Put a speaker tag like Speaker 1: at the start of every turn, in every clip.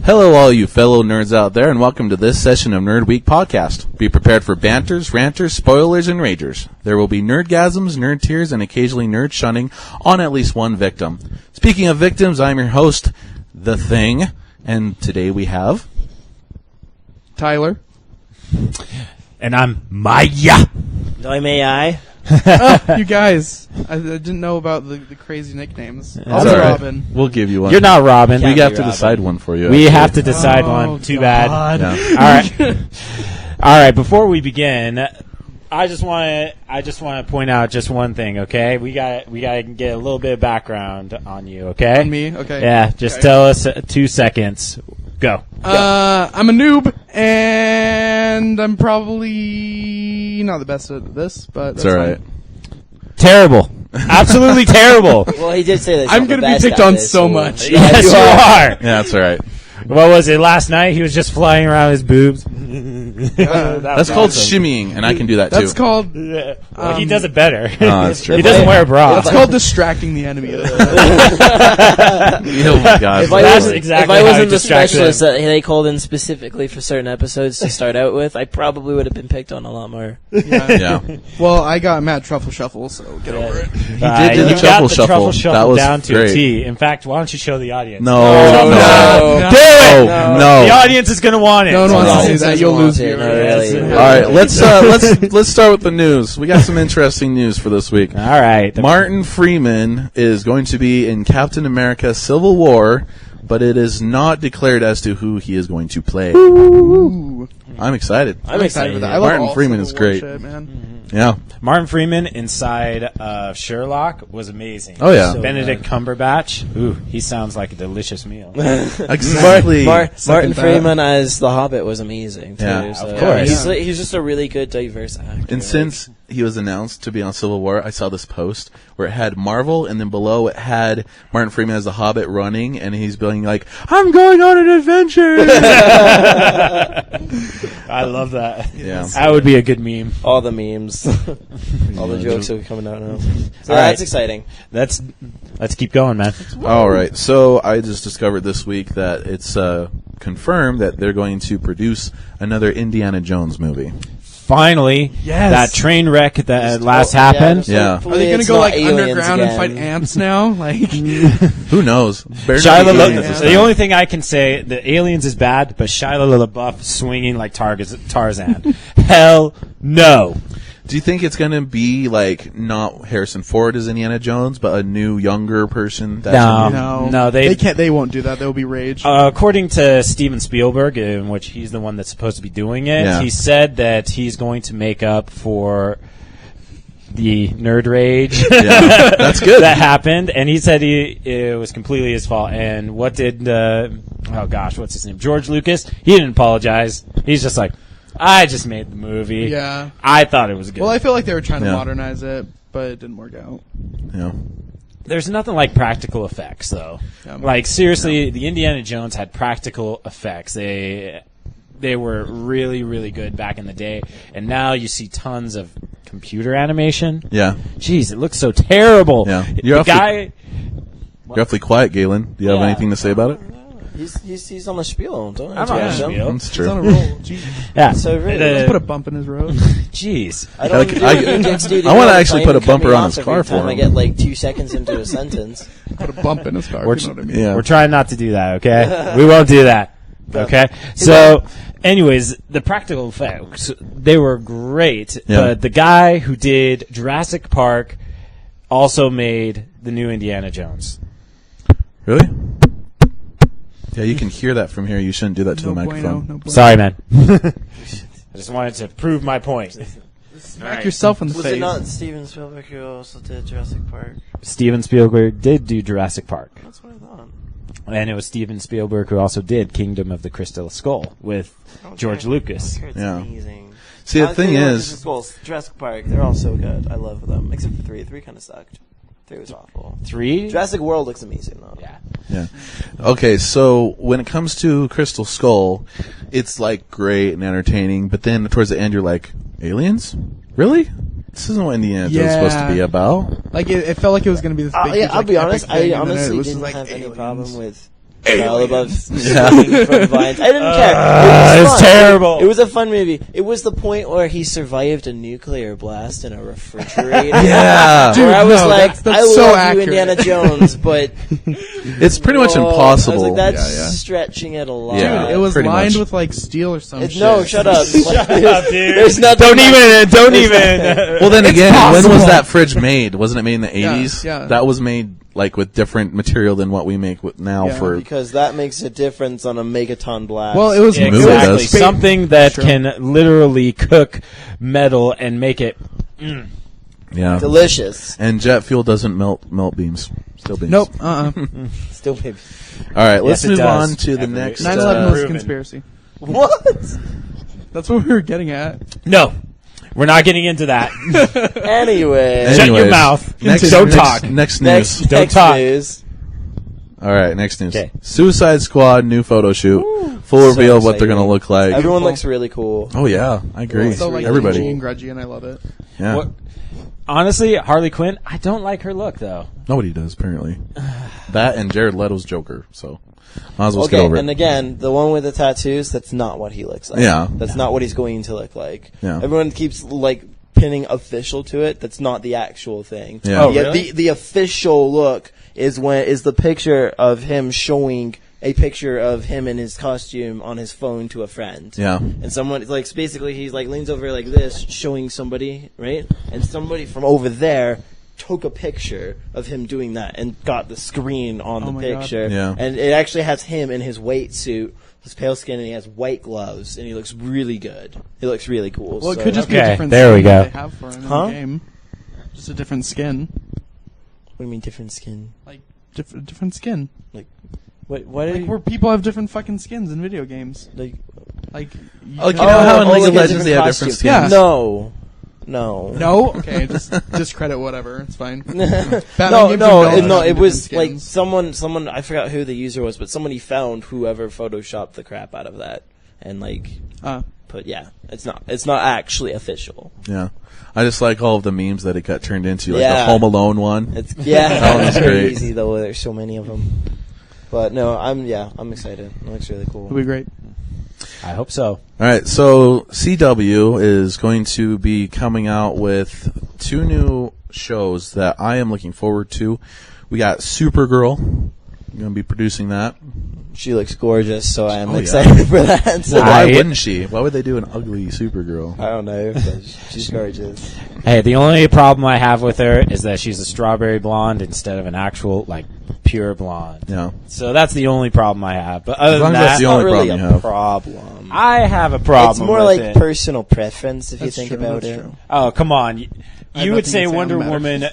Speaker 1: Hello, all you fellow nerds out there, and welcome to this session of Nerd Week Podcast. Be prepared for banters, ranters, spoilers, and ragers. There will be nerdgasms, nerd tears, and occasionally nerd shunning on at least one victim. Speaking of victims, I'm your host, The Thing, and today we have...
Speaker 2: Tyler.
Speaker 3: And I'm Maya.
Speaker 4: May I?
Speaker 2: You guys, I didn't know about the crazy nicknames.
Speaker 1: That's
Speaker 2: I'll be
Speaker 1: all right.
Speaker 2: Robin.
Speaker 1: We'll give you one.
Speaker 3: You're not Robin.
Speaker 1: We
Speaker 4: Can't
Speaker 1: have
Speaker 4: be
Speaker 1: to
Speaker 4: Robin.
Speaker 1: decide one for you.
Speaker 3: We
Speaker 1: actually.
Speaker 3: have to decide one. Too bad.
Speaker 1: Yeah.
Speaker 3: All right. All right. Before we begin, I just want to point out just one thing. Okay, we got to get a little bit of background on you. Okay.
Speaker 2: On me? Okay.
Speaker 3: Yeah. Just
Speaker 2: Okay.
Speaker 3: tell us 2 seconds. Go.
Speaker 2: I'm a noob, and I'm probably not the best at this, but
Speaker 1: It's all right.
Speaker 3: Terrible. Absolutely terrible.
Speaker 4: Well, he did say that.
Speaker 2: I'm going to be picked on so much.
Speaker 3: Yes, you are.
Speaker 1: Yeah, that's all right.
Speaker 3: What was it last night? He was just flying around his boobs.
Speaker 1: That's called shimmying, and I can do that,
Speaker 2: That's
Speaker 1: too.
Speaker 2: called...
Speaker 3: Yeah. Well, he does it better.
Speaker 1: Oh, that's true.
Speaker 3: He doesn't wear a bra.
Speaker 2: It's called distracting the enemy.
Speaker 1: Oh, my gosh.
Speaker 4: If I
Speaker 3: That's
Speaker 4: wasn't,
Speaker 3: exactly
Speaker 4: if I
Speaker 3: how
Speaker 4: wasn't
Speaker 3: you
Speaker 4: the
Speaker 3: distract
Speaker 4: specialist
Speaker 3: them.
Speaker 4: that they called in specifically for certain episodes to start out with, I probably would have been picked on a lot more.
Speaker 1: Yeah.
Speaker 2: Well, I got Matt Truffle Shuffle, so get over it.
Speaker 1: He did do the
Speaker 3: you
Speaker 1: truffle
Speaker 3: got the
Speaker 1: shuffle.
Speaker 3: truffle shuffle
Speaker 1: That was
Speaker 3: down to
Speaker 1: great.
Speaker 3: a T. In fact, why don't you show the audience?
Speaker 1: No.
Speaker 2: No.
Speaker 3: Do it!
Speaker 1: No.
Speaker 3: The audience is going to want it.
Speaker 2: No one wants
Speaker 4: No,
Speaker 2: to see
Speaker 4: it
Speaker 2: that.
Speaker 4: doesn't
Speaker 2: You'll
Speaker 4: want
Speaker 2: lose
Speaker 4: to,
Speaker 2: your...
Speaker 4: no, really.
Speaker 1: All right, let's start with the news. We got some interesting news for this week.
Speaker 3: All right.
Speaker 1: Martin Freeman is going to be in Captain America: Civil War, but it is not declared as to who he is going to play.
Speaker 2: Ooh.
Speaker 1: I'm excited.
Speaker 4: I'm excited
Speaker 2: with
Speaker 4: for
Speaker 2: that.
Speaker 4: that.
Speaker 2: I love
Speaker 1: Martin
Speaker 2: all
Speaker 1: Freeman
Speaker 2: Civil
Speaker 1: is
Speaker 2: War
Speaker 1: great.
Speaker 2: shit, man.
Speaker 1: Yeah.
Speaker 3: Martin Freeman inside of Sherlock was amazing.
Speaker 1: Oh, yeah.
Speaker 4: So
Speaker 3: Benedict Cumberbatch. Ooh, he sounds like a delicious meal.
Speaker 1: Exactly.
Speaker 2: that.
Speaker 4: Martin Freeman as the Hobbit was amazing too.
Speaker 1: Yeah,
Speaker 4: so
Speaker 3: of course.
Speaker 4: he's just a really good, diverse actor.
Speaker 1: And since he was announced to be on Civil War, I saw this post where it had Marvel, and then below it had Martin Freeman as the Hobbit running, and he's being like, "I'm going on an adventure."
Speaker 3: I love that.
Speaker 1: Yeah.
Speaker 3: That would be a good meme.
Speaker 4: all the memes, all the jokes that are coming out now. So
Speaker 3: All right.
Speaker 4: that's exciting.
Speaker 3: Let's keep going, man.
Speaker 1: All right. So I just discovered this week that it's confirmed that they're going to produce another Indiana Jones movie.
Speaker 3: Finally,
Speaker 2: Yes.
Speaker 3: that train wreck that last happened.
Speaker 1: Yeah.
Speaker 2: Are they going to go like underground and fight ants now? Like,
Speaker 1: Who knows? Better
Speaker 3: Shia
Speaker 1: not be
Speaker 3: LaBeouf.
Speaker 1: aliens this
Speaker 3: The
Speaker 1: time.
Speaker 3: only thing I can say, the aliens is bad, but Shia LaBeouf swinging like Tarzan. Hell no.
Speaker 1: Do you think it's going to be like not Harrison Ford as Indiana Jones, but a new, younger person?
Speaker 3: No,
Speaker 2: they can't. They won't do that. They'll be rage.
Speaker 3: According to Steven Spielberg, in which he's the one that's supposed to be doing it,
Speaker 1: Yeah.
Speaker 3: he said that he's going to make up for the nerd rage
Speaker 1: Yeah, that's good.
Speaker 3: that happened, and he said it was completely his fault. And what did what's his name? George Lucas. He didn't apologize. He's just like, I just made the movie.
Speaker 2: Yeah.
Speaker 3: I thought it was good.
Speaker 2: Well, I feel like they were trying to
Speaker 1: Yeah.
Speaker 2: modernize it, but it didn't work out.
Speaker 1: Yeah.
Speaker 3: There's nothing like practical effects, though.
Speaker 2: Yeah.
Speaker 3: Like, seriously, the Indiana Jones had practical effects. They were really, really good back in the day. And now you see tons of computer animation.
Speaker 1: Yeah.
Speaker 3: Jeez, it looks so terrible.
Speaker 1: Yeah.
Speaker 3: The guy...
Speaker 1: You're awfully quiet, Galen. Do you have
Speaker 3: Yeah.
Speaker 1: anything to say about it?
Speaker 4: He's on the spiel. Don't
Speaker 3: I'm on the
Speaker 4: interrupt him.
Speaker 3: spiel.
Speaker 1: That's
Speaker 2: He's on a
Speaker 1: true.
Speaker 2: roll. Jeez.
Speaker 3: Yeah.
Speaker 4: So really,
Speaker 2: Let's put a bump in his road.
Speaker 3: Jeez.
Speaker 4: I don't do what you kids do.
Speaker 1: I wanna
Speaker 4: all the
Speaker 1: actually
Speaker 4: time.
Speaker 1: put a
Speaker 4: You cut
Speaker 1: bumper
Speaker 4: me
Speaker 1: on
Speaker 4: off
Speaker 1: his
Speaker 4: every
Speaker 1: car for
Speaker 4: time I
Speaker 1: him.
Speaker 4: get like 2 seconds into a sentence.
Speaker 2: Put a bump in his car.
Speaker 3: We're
Speaker 2: You know what I mean?
Speaker 1: Yeah.
Speaker 3: We're trying not to do that, okay? We won't do that. Okay? So, anyways, the practical effects, they were great,
Speaker 1: Yeah.
Speaker 3: but the guy who did Jurassic Park also made the new Indiana Jones.
Speaker 1: Really? Yeah, you can hear that from here. You shouldn't do that to
Speaker 2: No
Speaker 1: the
Speaker 2: bueno,
Speaker 1: microphone.
Speaker 2: no bueno.
Speaker 3: Sorry, man. I just wanted to prove my point.
Speaker 2: Smack yourself in the
Speaker 4: Was
Speaker 2: face.
Speaker 4: it not Steven Spielberg who also did Jurassic Park?
Speaker 3: Steven Spielberg did do Jurassic Park.
Speaker 4: That's what I thought.
Speaker 3: And it was Steven Spielberg who also did Kingdom of the Crystal Skull with George Lucas.
Speaker 4: It's
Speaker 1: Yeah.
Speaker 4: amazing.
Speaker 1: See, the thing
Speaker 4: Kingdom of
Speaker 1: is,
Speaker 4: the Skulls, Jurassic Park, they're all so good. I love them, except for 3. 3 kind of sucked. 3 was awful.
Speaker 3: 3?
Speaker 4: Jurassic World looks amazing though.
Speaker 3: Yeah.
Speaker 1: yeah. Okay, so when it comes to Crystal Skull, it's like great and entertaining, but then towards the end you're like, aliens? Really? This isn't what Indiana Jones is supposed to be about.
Speaker 2: Like it felt like it was going to be this big.
Speaker 4: Yeah,
Speaker 2: huge,
Speaker 4: I'll be
Speaker 2: epic
Speaker 4: honest.
Speaker 2: thing,
Speaker 4: I
Speaker 2: and then it
Speaker 4: honestly
Speaker 2: was
Speaker 4: didn't
Speaker 2: just like
Speaker 4: have any
Speaker 2: aliens.
Speaker 4: problem with Shia LaBeouf
Speaker 1: Yeah.
Speaker 4: swinging from vines. I didn't care. It was
Speaker 3: it's
Speaker 4: fun.
Speaker 3: terrible.
Speaker 4: It was a fun movie. It was the point where he survived a nuclear blast in a refrigerator.
Speaker 1: Yeah.
Speaker 4: Where I was
Speaker 2: no,
Speaker 4: like,
Speaker 2: that's
Speaker 4: I
Speaker 2: so
Speaker 4: love
Speaker 2: accurate.
Speaker 4: you, Indiana Jones, but
Speaker 1: It's pretty much
Speaker 4: whoa.
Speaker 1: impossible.
Speaker 4: I was like, that's
Speaker 1: Yeah.
Speaker 4: stretching it a lot.
Speaker 1: Yeah.
Speaker 2: Dude, it was
Speaker 1: pretty
Speaker 2: lined
Speaker 1: much.
Speaker 2: with like steel or some shit.
Speaker 4: No, shut up.
Speaker 3: Shut up, dude.
Speaker 4: There's nothing.
Speaker 3: Don't even.
Speaker 1: Well, then again, when was
Speaker 2: possible.
Speaker 1: that fridge made? Wasn't it made in the 80s?
Speaker 2: yeah.
Speaker 1: That was made like with different material than what we make with now
Speaker 2: Yeah.
Speaker 1: for.
Speaker 4: Because that makes a difference on a megaton blast.
Speaker 2: Well, it was
Speaker 1: movie
Speaker 3: Exactly.
Speaker 1: does.
Speaker 3: Something that
Speaker 2: Sure.
Speaker 3: can literally cook metal and make it.
Speaker 1: Yeah.
Speaker 4: delicious.
Speaker 1: And jet fuel doesn't melt beams. Still beams.
Speaker 2: Nope.
Speaker 4: Still, baby.
Speaker 1: All right, let's
Speaker 3: Yes, it
Speaker 1: move
Speaker 3: does.
Speaker 1: on to the
Speaker 3: Every-
Speaker 1: next.
Speaker 2: 9/11 was a
Speaker 3: proven.
Speaker 2: conspiracy.
Speaker 4: What?
Speaker 2: That's what we were getting at.
Speaker 3: No, we're not getting into that.
Speaker 4: Anyway.
Speaker 3: Shut your
Speaker 1: Anyways,
Speaker 3: mouth.
Speaker 1: Next,
Speaker 3: Don't
Speaker 1: next-
Speaker 3: talk.
Speaker 1: Next news.
Speaker 3: Don't
Speaker 4: next
Speaker 3: talk.
Speaker 4: news.
Speaker 1: All right, next news.
Speaker 3: 'Kay.
Speaker 1: Suicide Squad new photo shoot. Full
Speaker 4: So
Speaker 1: reveal of what they're
Speaker 4: exciting.
Speaker 1: going to look like.
Speaker 4: Everyone looks really cool.
Speaker 1: Oh yeah, I agree.
Speaker 2: So like
Speaker 1: Everybody.
Speaker 2: dingy and grudgy, and I love it.
Speaker 1: Yeah.
Speaker 3: What- Honestly, Harley Quinn, I don't like her look though.
Speaker 1: Nobody does apparently. That and Jared Leto's Joker. So might as well just get
Speaker 4: Okay,
Speaker 1: over
Speaker 4: and
Speaker 1: it.
Speaker 4: again, the one with the tattoos, that's not what he looks like.
Speaker 1: Yeah.
Speaker 4: That's not what he's going to look like.
Speaker 1: Yeah.
Speaker 4: Everyone keeps, like, pinning official to it. That's not the actual thing.
Speaker 1: Yeah. Oh,
Speaker 3: really?
Speaker 4: The official look is the picture of him showing a picture of him in his costume on his phone to a friend.
Speaker 1: Yeah.
Speaker 4: And someone, like, basically he's, like, leans over like this, showing somebody, right? And somebody from over there took a picture of him doing that and got the screen on
Speaker 2: Oh
Speaker 4: the
Speaker 2: my God.
Speaker 4: picture.
Speaker 1: Yeah.
Speaker 4: And it actually has him in his white suit, his pale skin, and he has white gloves, and he looks really good. He looks really cool.
Speaker 2: Well, it
Speaker 4: so-
Speaker 2: could just be a
Speaker 3: Okay,
Speaker 2: different
Speaker 3: there we
Speaker 2: skin that
Speaker 3: go.
Speaker 2: they have for him in
Speaker 4: Huh?
Speaker 2: the game. Just a different skin.
Speaker 4: What do you mean different skin?
Speaker 2: Like, different skin.
Speaker 4: What are
Speaker 2: Like,
Speaker 4: you...
Speaker 2: where people have different fucking skins in video games.
Speaker 4: Like,
Speaker 2: Like,
Speaker 1: Like, you
Speaker 2: could-
Speaker 1: know how in
Speaker 4: oh,
Speaker 1: League
Speaker 4: like
Speaker 1: of
Speaker 4: a
Speaker 1: Legends they have different
Speaker 4: costume.
Speaker 1: skins?
Speaker 2: Yeah.
Speaker 4: No.
Speaker 2: No? Okay, just discredit whatever. It's fine. Batman
Speaker 4: No,
Speaker 2: games
Speaker 4: no,
Speaker 2: are
Speaker 4: it, no. It
Speaker 2: different
Speaker 4: was like
Speaker 2: skins.
Speaker 4: someone. I forgot who the user was, but somebody found whoever photoshopped the crap out of that, and like put. Yeah, it's not actually official.
Speaker 1: Yeah. I just like all of the memes that it got turned into, like
Speaker 4: Yeah.
Speaker 1: the Home Alone one.
Speaker 4: It's
Speaker 1: That one's
Speaker 4: it's
Speaker 1: great.
Speaker 4: easy though. There's so many of them. But no, I'm excited. It looks really cool.
Speaker 2: It'll be great.
Speaker 3: I hope so.
Speaker 1: All right, so CW is going to be coming out with 2 new shows that I am looking forward to. We got Supergirl. I'm going to be producing that.
Speaker 4: She looks gorgeous, so I am
Speaker 1: Oh, yeah.
Speaker 4: excited for that. So
Speaker 1: Well, why
Speaker 3: I-
Speaker 1: wouldn't she? Why would they do an ugly Supergirl?
Speaker 4: I don't know. But she's gorgeous.
Speaker 3: Hey, the only problem I have with her is that she's a strawberry blonde instead of an actual, like, pure blonde.
Speaker 1: Yeah.
Speaker 3: So that's the only problem I have. But other
Speaker 1: As long
Speaker 3: than
Speaker 1: as that's
Speaker 3: that,
Speaker 1: the
Speaker 4: Not
Speaker 1: only
Speaker 4: really
Speaker 1: problem
Speaker 4: a
Speaker 1: you have.
Speaker 4: problem.
Speaker 3: I have a problem.
Speaker 4: It's more
Speaker 3: with
Speaker 4: like
Speaker 3: it.
Speaker 4: personal preference if
Speaker 2: That's
Speaker 4: you think
Speaker 2: true,
Speaker 4: about
Speaker 2: that's
Speaker 4: it.
Speaker 2: true.
Speaker 3: Oh, come on.
Speaker 2: I have
Speaker 3: You would
Speaker 2: nothing
Speaker 3: say
Speaker 2: to say on
Speaker 3: Wonder
Speaker 2: the matter.
Speaker 3: Woman.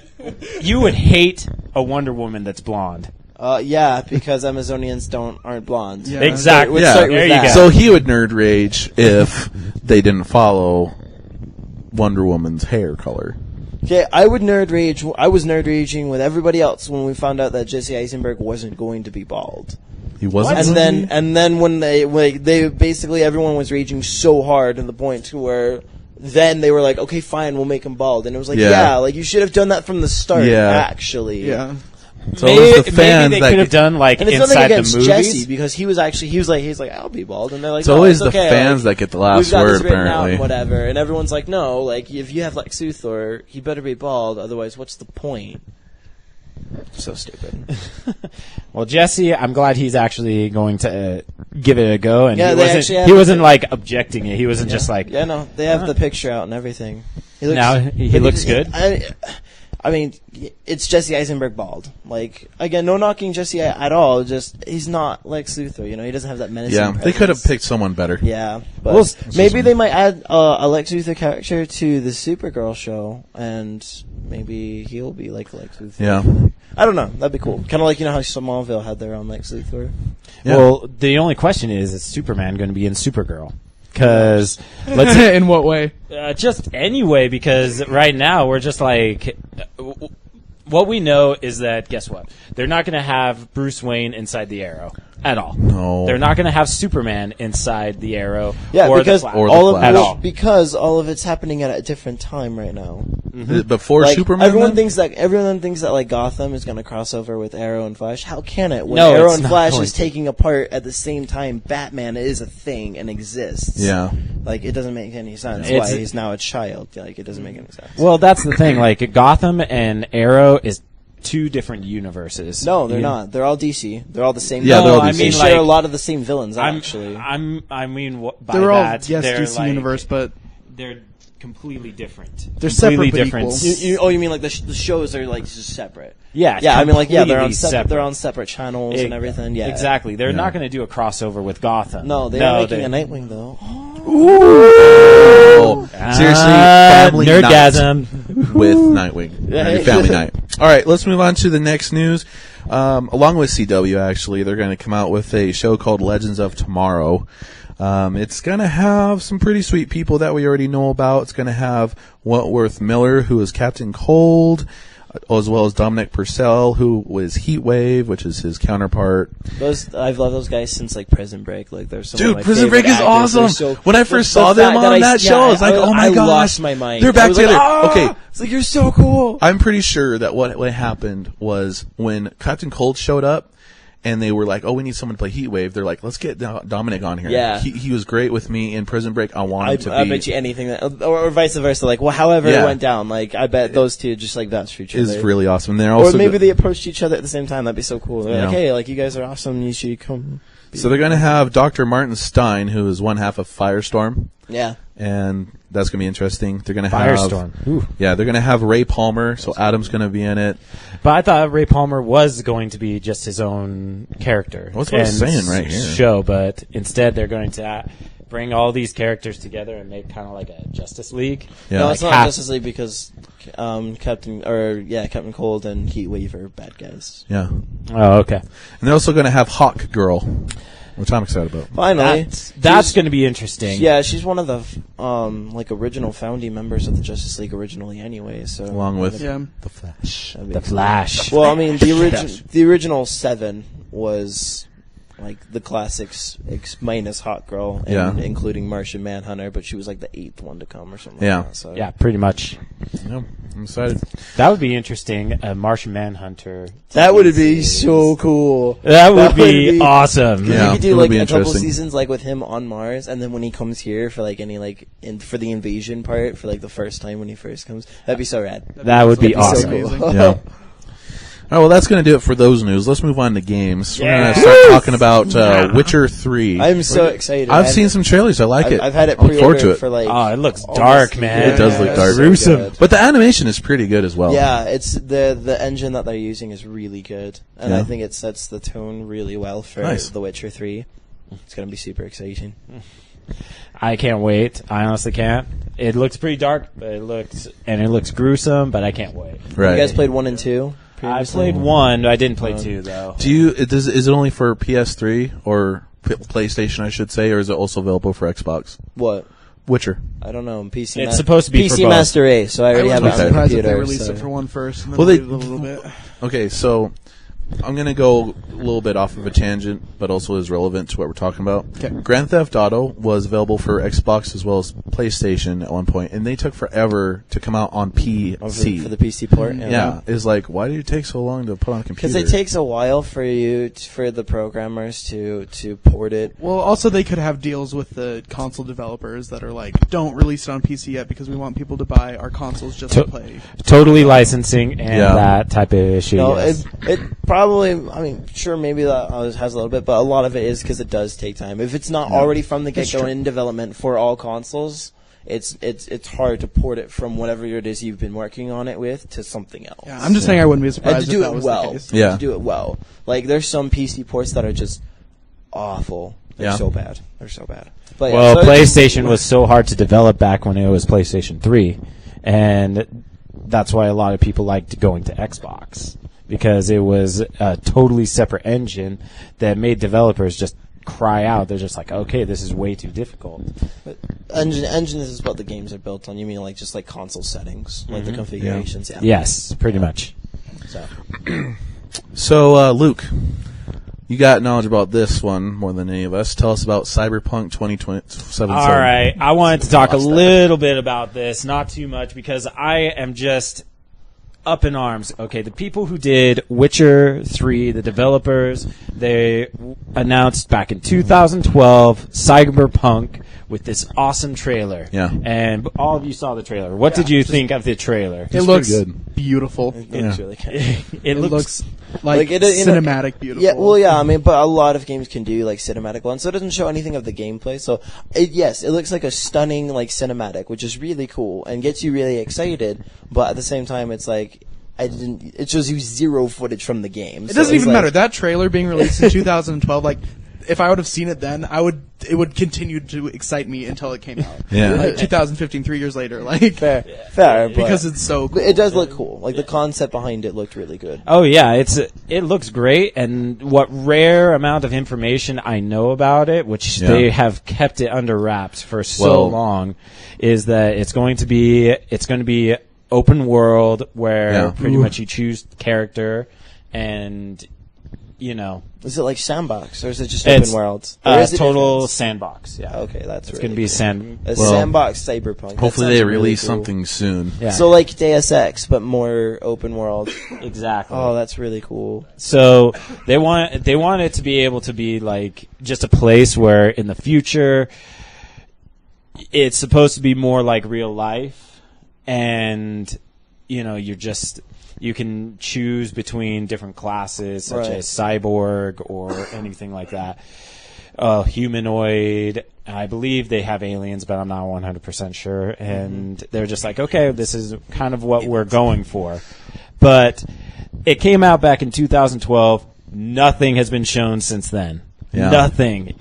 Speaker 3: You would hate a Wonder Woman that's blonde.
Speaker 4: Yeah, because Amazonians aren't blonde.
Speaker 2: Yeah.
Speaker 3: Exactly.
Speaker 4: Let's
Speaker 1: Yeah.
Speaker 4: start with
Speaker 3: There you
Speaker 4: that.
Speaker 3: go.
Speaker 1: So he would nerd rage if they didn't follow Wonder Woman's hair color.
Speaker 4: Okay, I would nerd rage. I was nerd raging with everybody else when we found out that Jesse Eisenberg wasn't going to be bald.
Speaker 1: He wasn't.
Speaker 4: And then when they basically everyone was raging so hard to the point to where then they were like, okay, fine, we'll make him bald, and it was like,
Speaker 1: Yeah.
Speaker 4: yeah, like you should have done that from the start.
Speaker 1: Yeah.
Speaker 4: Actually,
Speaker 2: Yeah.
Speaker 1: So it was the fans
Speaker 3: maybe they
Speaker 1: that
Speaker 3: could have done like
Speaker 4: And it's nothing
Speaker 3: inside the
Speaker 4: against
Speaker 3: movies.
Speaker 4: Jesse because he was like I'll be bald, and they're like,
Speaker 1: It's
Speaker 4: no,
Speaker 1: always
Speaker 4: it's
Speaker 1: the
Speaker 4: okay,
Speaker 1: fans
Speaker 4: like,
Speaker 1: that get the
Speaker 4: we've
Speaker 1: last
Speaker 4: got this
Speaker 1: word,
Speaker 4: written out
Speaker 1: apparently.
Speaker 4: and whatever, and everyone's like, no, like if you have Lex Luthor, he better be bald, otherwise, what's the point? So stupid.
Speaker 3: Well, Jesse, I'm glad he's actually going to give it a go, and
Speaker 4: Yeah, they actually
Speaker 3: he
Speaker 4: have
Speaker 3: wasn't like objecting it. He wasn't just like,
Speaker 4: Yeah, no, they have the picture out and everything. He
Speaker 3: Now he looks good?
Speaker 4: I mean, it's Jesse Eisenberg bald. Like, again, no knocking Jesse at all. Just he's not Lex Luthor. You know, he doesn't have that menacing.
Speaker 1: Yeah, they could have
Speaker 4: presence.
Speaker 1: picked someone better.
Speaker 4: Yeah, but
Speaker 3: Well,
Speaker 4: maybe they might add a Lex Luthor character to the Supergirl show, and maybe he'll be like Lex Luthor.
Speaker 1: Yeah.
Speaker 4: I don't know. That'd be cool. Kind of like how Smallville had their own Lex Luthor.
Speaker 1: Yeah.
Speaker 3: well, the only question is Superman going to be in Supergirl? Because let's
Speaker 2: In what way?
Speaker 3: just anyway, because right now we're just like, what we know is that guess what? They're not going to have Bruce Wayne inside the Arrow. at all.
Speaker 1: No.
Speaker 3: They're not going to have Superman inside the Arrow.
Speaker 4: Yeah,
Speaker 3: or
Speaker 4: because
Speaker 3: the Flash.
Speaker 1: Or the
Speaker 4: all of
Speaker 1: Flash.
Speaker 3: At all.
Speaker 4: because all of it's happening at a different time right now.
Speaker 1: Before
Speaker 4: Like,
Speaker 1: Superman.
Speaker 4: everyone
Speaker 1: then?
Speaker 4: thinks that like Gotham is going to cross over with Arrow and Flash. How can it? When
Speaker 3: No,
Speaker 4: Arrow
Speaker 3: it's
Speaker 4: and
Speaker 3: not
Speaker 4: Flash
Speaker 3: going
Speaker 4: is
Speaker 3: to.
Speaker 4: taking apart at the same time, Batman is a thing and exists.
Speaker 1: Yeah.
Speaker 4: Like, it doesn't make any sense
Speaker 3: It's-
Speaker 4: why he's now a child. Like, it doesn't make any sense.
Speaker 3: Well, that's the thing. Like, Gotham and Arrow is two different universes.
Speaker 4: No, they're
Speaker 3: You-
Speaker 4: not. They're all DC. They're all the same.
Speaker 1: Yeah, they're all
Speaker 4: villains.
Speaker 1: DC.
Speaker 4: They
Speaker 3: I mean,
Speaker 4: share a
Speaker 3: like,
Speaker 4: lot of the same villains,
Speaker 3: I'm,
Speaker 4: actually.
Speaker 3: I mean, by
Speaker 2: They're all
Speaker 3: that,
Speaker 2: yes
Speaker 3: they're
Speaker 2: DC
Speaker 3: like,
Speaker 2: universe, but
Speaker 3: they're completely different.
Speaker 2: They're
Speaker 3: completely
Speaker 2: separate but
Speaker 3: different.
Speaker 2: equal.
Speaker 4: You mean like the shows are like just separate?
Speaker 3: Yeah,
Speaker 4: Yeah, I mean like they're on
Speaker 3: completely
Speaker 4: separate. They're
Speaker 3: separate.
Speaker 4: on separate channels and everything. Yeah,
Speaker 3: Exactly. They're
Speaker 1: Yeah.
Speaker 3: not going to do a crossover with Gotham.
Speaker 4: No, they're making a Nightwing though.
Speaker 1: Oh, seriously, family
Speaker 3: nerdgasm.
Speaker 1: night with Nightwing.
Speaker 4: Yeah.
Speaker 1: Family night. All right, let's move on to the next news. Along with CW, actually, they're going to come out with a show called Legends of Tomorrow. It's going to have some pretty sweet people that we already know about. It's going to have Wentworth Miller, who is Captain Cold, as well as Dominic Purcell, who was Heatwave, which is his counterpart.
Speaker 4: I've loved those guys since like Prison Break. Like they're some of
Speaker 1: Dude,
Speaker 4: my
Speaker 1: Prison
Speaker 4: favorite
Speaker 1: Break is
Speaker 4: actors. They're
Speaker 1: awesome.
Speaker 4: so-
Speaker 1: When I first
Speaker 4: the
Speaker 1: saw them
Speaker 4: fact
Speaker 1: on that show, I was like, oh my
Speaker 4: I
Speaker 1: gosh.
Speaker 4: lost my mind.
Speaker 1: They're back
Speaker 4: I was like,
Speaker 1: together.
Speaker 4: "Ah!"
Speaker 1: Okay.
Speaker 4: It's like you're so cool.
Speaker 1: I'm pretty sure that what happened was when Captain Cold showed up and they were like, oh, we need someone to play Heatwave. They're like, let's get Dominic on here.
Speaker 4: Yeah.
Speaker 1: He was great with me in Prison Break. I want him to
Speaker 4: I
Speaker 1: be.
Speaker 4: bet you anything that, or vice versa. Like, well, however
Speaker 1: Yeah.
Speaker 4: it went down, like I bet those two just like vouched for each other.
Speaker 1: Is really awesome. And they're
Speaker 4: Or
Speaker 1: also
Speaker 4: maybe
Speaker 1: go-
Speaker 4: they approached each other at the same time. That'd be so cool. They're
Speaker 1: Yeah.
Speaker 4: like, hey, like you guys are awesome. You should come.
Speaker 1: So they're going to have Dr. Martin Stein, who is one half of Firestorm.
Speaker 4: Yeah.
Speaker 1: And that's going to be interesting. They're going to have
Speaker 3: Firestorm. Ooh.
Speaker 1: Yeah, they're going to have Ray Palmer. So Adam's going to be in it.
Speaker 3: But I thought Ray Palmer was going to be just his own character.
Speaker 1: That's what I was
Speaker 3: and
Speaker 1: saying right here.
Speaker 3: Show, but instead they're going to bring all these characters together and make kind of like a Justice League.
Speaker 1: Yeah.
Speaker 4: No,
Speaker 1: Like
Speaker 4: it's not
Speaker 3: half-
Speaker 4: Justice League because Captain Cold and Heatwave are bad guys.
Speaker 1: Yeah.
Speaker 3: Oh, okay.
Speaker 1: And they're also going to have Hawk Girl, which I'm excited about.
Speaker 4: Finally,
Speaker 3: That's going to be interesting.
Speaker 4: yeah, she's one of the like original founding members of the Justice League originally, anyway. So
Speaker 1: Along with
Speaker 2: yeah.
Speaker 1: The Flash.
Speaker 4: that'd be
Speaker 3: The
Speaker 4: exciting.
Speaker 3: Flash.
Speaker 4: Well, I mean, the original 7 was like the classics minus Hot Girl, and
Speaker 1: Yeah.
Speaker 4: including Martian Manhunter, but she was like the 8th one to come or something.
Speaker 1: Yeah.
Speaker 4: like that, so.
Speaker 3: Yeah, pretty much.
Speaker 1: Yeah, I'm excited.
Speaker 3: That would be interesting. A Martian Manhunter.
Speaker 4: That would be so cool.
Speaker 3: That would be awesome.
Speaker 1: Yeah.
Speaker 4: You could
Speaker 1: it
Speaker 4: do
Speaker 1: would
Speaker 4: like
Speaker 1: be
Speaker 4: a couple
Speaker 1: interesting.
Speaker 4: seasons like with him on Mars, and then when he comes here for like any like for the invasion part for like the first time when he first comes, that'd be so rad.
Speaker 3: That would be
Speaker 4: That'd
Speaker 3: awesome.
Speaker 4: so cool.
Speaker 1: Yeah. All right, well, that's going to do it for those news. Let's move on to games. We're
Speaker 3: Yeah.
Speaker 1: going to start talking about Witcher 3.
Speaker 4: I'm so excited.
Speaker 1: I've seen some trailers. I like it.
Speaker 4: I've had it
Speaker 1: I look forward to
Speaker 4: pre-ordered
Speaker 1: it.
Speaker 4: for like.
Speaker 3: Oh, it looks
Speaker 4: almost
Speaker 3: dark,
Speaker 4: a
Speaker 3: man.
Speaker 4: year.
Speaker 1: It does look
Speaker 4: Yeah,
Speaker 1: dark.
Speaker 4: it's so
Speaker 3: Gruesome.
Speaker 4: good.
Speaker 1: But the animation is pretty good as well.
Speaker 4: Yeah, it's the engine that they're using is really good, and
Speaker 1: Yeah.
Speaker 4: I think it sets the tone really well for
Speaker 1: Nice.
Speaker 4: The Witcher 3. It's gonna be super exciting.
Speaker 3: I can't wait. I honestly can't. It looks pretty dark, but it looks gruesome, but I can't wait.
Speaker 1: Right.
Speaker 4: You guys played 1 and 2?
Speaker 3: I played 1. I didn't play 2 though.
Speaker 1: Is it only for PS3 or PlayStation, I should say, or is it also available for Xbox?
Speaker 4: What?
Speaker 1: Witcher.
Speaker 4: I don't know. PC.
Speaker 3: It's supposed to be for
Speaker 4: PC
Speaker 3: both.
Speaker 4: Master Race, so I already
Speaker 2: I
Speaker 4: have
Speaker 2: wouldn't
Speaker 4: it
Speaker 2: be
Speaker 4: on the
Speaker 2: surprised if
Speaker 4: computer.
Speaker 2: they released
Speaker 4: so.
Speaker 2: it for 1 first, and then
Speaker 1: Well,
Speaker 2: wait
Speaker 1: they-
Speaker 2: a little bit.
Speaker 1: Okay, so I'm going to go a little bit off of a tangent, but also is relevant to what we're talking about.
Speaker 2: Okay.
Speaker 1: Grand Theft Auto was available for Xbox as well as PlayStation at one point, and they took forever to come out on
Speaker 4: Oh,
Speaker 1: PC.
Speaker 4: for the PC port.
Speaker 1: yeah, it's like, why do you take so long to put on a computer?
Speaker 4: Because it takes a while for for the programmers to port it.
Speaker 2: Well, also they could have deals with the console developers that are like, don't release it on PC yet because we want people to buy our consoles just to play.
Speaker 3: Totally licensing and
Speaker 1: Yeah.
Speaker 3: that type of issue.
Speaker 4: No,
Speaker 3: yes.
Speaker 4: it probably. I mean, sure, maybe that has a little bit, but a lot of it is because it does take time. If it's not already from the get go in development for all consoles, it's hard to port it from whatever it is you've been working on it with to something else.
Speaker 2: Yeah, I'm just saying I wouldn't be
Speaker 4: And
Speaker 2: surprised
Speaker 4: to
Speaker 2: if
Speaker 4: do
Speaker 2: that
Speaker 4: it
Speaker 2: was
Speaker 4: well.
Speaker 2: the case.
Speaker 1: Yeah.
Speaker 4: To do it well. Like there's some PC ports that are just awful. They're
Speaker 1: Yeah.
Speaker 4: so bad. They're so bad. But
Speaker 3: Well,
Speaker 4: so it's-
Speaker 3: PlayStation was so hard to develop back when it was PlayStation 3, and that's why a lot of people liked going to Xbox, because it was a totally separate engine that made developers just cry out. They're just like, okay, this is way too difficult.
Speaker 4: But engine is what the games are built on. You mean like just like console settings, like the configurations? Yeah.
Speaker 3: Yes, pretty much.
Speaker 4: So.
Speaker 1: So, Luke, You got knowledge about this one more than any of us. Tell us about Cyberpunk 2077.
Speaker 3: All right. I wanted to talk a little bit about this, not too much, because I am just up in arms. Okay, the people who did Witcher 3, the developers, they announced back in 2012 Cyberpunk with this awesome trailer.
Speaker 1: Yeah.
Speaker 3: And all of you saw the trailer. What did you think of the trailer?
Speaker 2: It looks
Speaker 1: good.
Speaker 2: beautiful.
Speaker 4: It looks really good.
Speaker 3: It
Speaker 2: looks like cinematic beautiful.
Speaker 4: Yeah, well, yeah, I mean, but a lot of games can do like cinematic ones, so it doesn't show anything of the gameplay. So, yes, it looks like a stunning like cinematic, which is really cool and gets you really excited. But at the same time, it's like it shows you zero footage from the game.
Speaker 2: It doesn't even matter. That trailer being released in 2012, like, if I would have seen it then, it would continue to excite me until it came out.
Speaker 1: Yeah.
Speaker 2: Like 2015, 3 years later, like
Speaker 4: fair, but
Speaker 2: because it's so cool.
Speaker 4: it does look cool. Like the concept behind it looked really good.
Speaker 3: Oh yeah, it looks great, and what rare amount of information I know about it, which they have kept it under wraps for so long, is that it's going to be open world where pretty much you choose character, and
Speaker 4: is it like sandbox or is it just open world?
Speaker 3: Total sandbox. Yeah.
Speaker 4: Okay, that's
Speaker 3: it's
Speaker 4: really
Speaker 3: going to be
Speaker 4: sandbox cyberpunk.
Speaker 1: Hopefully they release something soon.
Speaker 3: Yeah.
Speaker 4: So like Deus Ex, but more open world.
Speaker 3: Exactly.
Speaker 4: Oh, that's really cool.
Speaker 3: So they want it to be able to be like just a place where in the future it's supposed to be more like real life, and you can choose between different classes such as cyborg or anything like that. Humanoid. I believe they have aliens, but I'm not 100% sure. And they're just like, okay, this is kind of what we're going for. But it came out back in 2012. Nothing has been shown since then. Yeah. Nothing.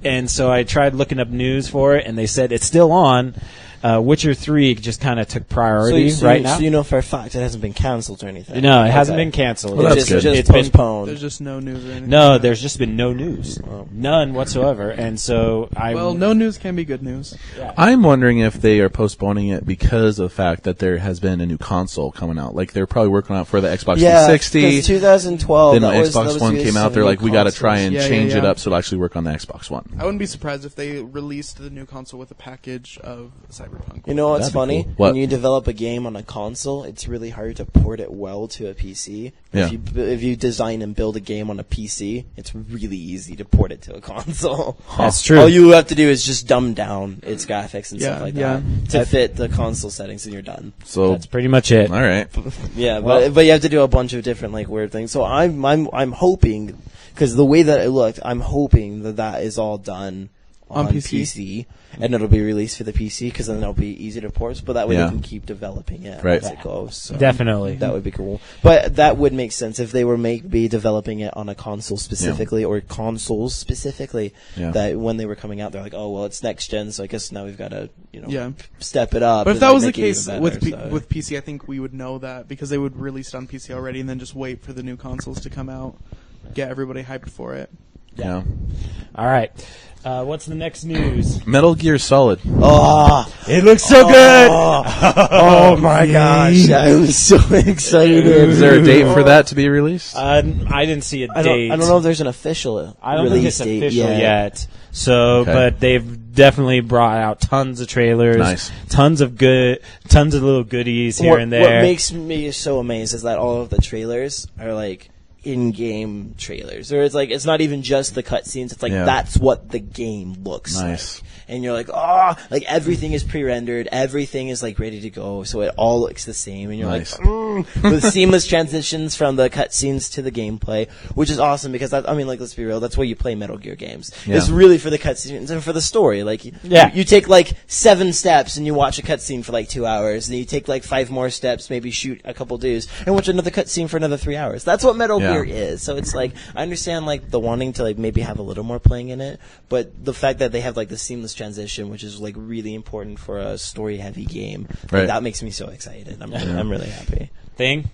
Speaker 3: And so I tried looking up news for it, and they said it's still on. Witcher 3 just kind of took priority right now.
Speaker 4: So you know for a fact it hasn't been canceled or anything?
Speaker 3: No, it hasn't been canceled.
Speaker 1: Well, that's good.
Speaker 4: It's postponed.
Speaker 2: There's just no news or anything.
Speaker 3: No, there's just been no news. None whatsoever. And so
Speaker 2: no news can be good news.
Speaker 3: Yeah.
Speaker 1: I'm wondering if they are postponing it because of the fact that there has been a new console coming out. Like, they're probably working on it for the Xbox 360.
Speaker 4: Yeah, 2012.
Speaker 1: Then when Xbox One came out, they're like, we got to try and change it
Speaker 2: yeah.
Speaker 1: up so it'll actually work on the Xbox One.
Speaker 2: I wouldn't be surprised if they released the new console with a package of Cyberpunk.
Speaker 4: You know what's funny?
Speaker 1: Cool.
Speaker 4: When you develop a game on a console, it's really hard to port it well to a PC.
Speaker 1: Yeah.
Speaker 4: If you design and build a game on a PC, it's really easy to port it to a console.
Speaker 3: That's true.
Speaker 4: All you have to do is just dumb down its graphics and stuff like
Speaker 2: Yeah.
Speaker 4: that to fit the console settings, and you're done.
Speaker 1: So
Speaker 3: That's pretty much it.
Speaker 1: all right.
Speaker 4: Yeah, but you have to do a bunch of different like weird things. So I'm hoping, because the way that it looked, I'm hoping that is all done on PC, and it'll be released for the PC, because then it'll be easy to port. But that way they can keep developing it as it goes. So
Speaker 3: Definitely.
Speaker 4: that would be cool. But that would make sense if they were maybe developing it on a console specifically, or consoles specifically. That when they were coming out, they're like, oh well, it's next gen, so I guess now we've got to step it up.
Speaker 2: But if that was the case with PC, I think we would know that, because they would release it on PC already and then just wait for the new consoles to come out, get everybody hyped for it.
Speaker 1: Yeah.
Speaker 3: All right. What's the next news?
Speaker 1: Metal Gear Solid.
Speaker 4: Oh,
Speaker 3: It looks so good.
Speaker 4: oh my gosh! I was so excited.
Speaker 1: Is there a date for that to be released?
Speaker 3: I didn't see a date.
Speaker 4: I don't know if there's an official.
Speaker 3: I don't think it's official yet. So,
Speaker 1: Okay.
Speaker 3: but they've definitely brought out tons of trailers,
Speaker 1: Nice.
Speaker 3: tons of little goodies here and there.
Speaker 4: What makes me so amazed is that all of the trailers are like in-game trailers, or it's like it's not even just the cutscenes. It's like that's what the game looks like, and you're like, like everything is pre-rendered, everything is like ready to go, so it all looks the same, and you're like, with seamless transitions from the cutscenes to the gameplay, which is awesome, because let's be real, that's why you play Metal Gear games. It's really for the cutscenes and for the story. Like, you take like 7 steps and you watch a cutscene for like 2 hours, and you take like 5 more steps, maybe shoot a couple dudes, and watch another cutscene for another 3 hours. That's what Metal Gear is. So it's like, I understand like the wanting to like maybe have a little more playing in it, but the fact that they have like the seamless transition, which is like really important for a story heavy game, like, that makes me so excited. I'm really happy.
Speaker 3: Thing?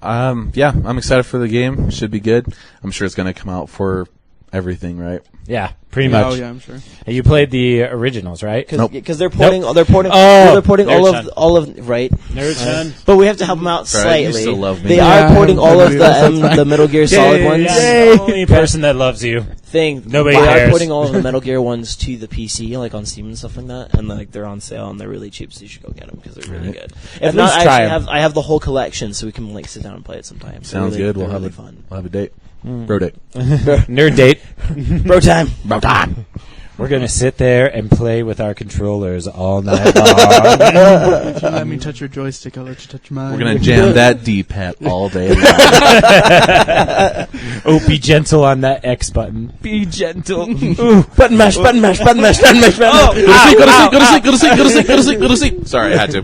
Speaker 1: I'm excited for the game. Should be good. I'm sure it's going to come out for everything, right?
Speaker 3: Yeah, pretty much.
Speaker 2: Oh yeah, I'm sure.
Speaker 3: And you played the originals, right?
Speaker 4: Because they're porting.
Speaker 3: Nope.
Speaker 4: They're porting.
Speaker 3: Oh,
Speaker 4: they're porting all
Speaker 3: Nerd
Speaker 4: of right.
Speaker 3: Nerd Son.
Speaker 4: But we have to help them out
Speaker 1: Sorry, you
Speaker 4: slightly.
Speaker 1: still love me.
Speaker 4: They
Speaker 2: Yeah,
Speaker 4: are porting all of
Speaker 2: that's
Speaker 4: the Metal Gear Solid ones.
Speaker 3: The only person that loves you. Nobody
Speaker 4: They
Speaker 3: cares.
Speaker 4: are porting all of the Metal Gear ones to the PC, like on Steam and stuff like that, and like they're on sale and they're really cheap, so you should go get them because they're really good. If not,
Speaker 3: least try 'em.
Speaker 4: I have the whole collection, so we can like sit down and play it sometime.
Speaker 1: Sounds good. We'll have
Speaker 4: really
Speaker 1: a
Speaker 4: fun.
Speaker 1: We'll have a date. Bro date.
Speaker 3: Nerd date.
Speaker 4: Bro time.
Speaker 1: Bro time.
Speaker 3: We're going to sit there and play with our controllers all night long.
Speaker 2: If you let me touch your joystick, I'll let you touch mine.
Speaker 1: We're gonna jam that D-pad all day long.
Speaker 3: Oh, be gentle on that X button. Be gentle. Ooh.
Speaker 4: Button mash, button mash, button mash, button mash, button mash.
Speaker 1: Go to sleep. Sorry, I had to.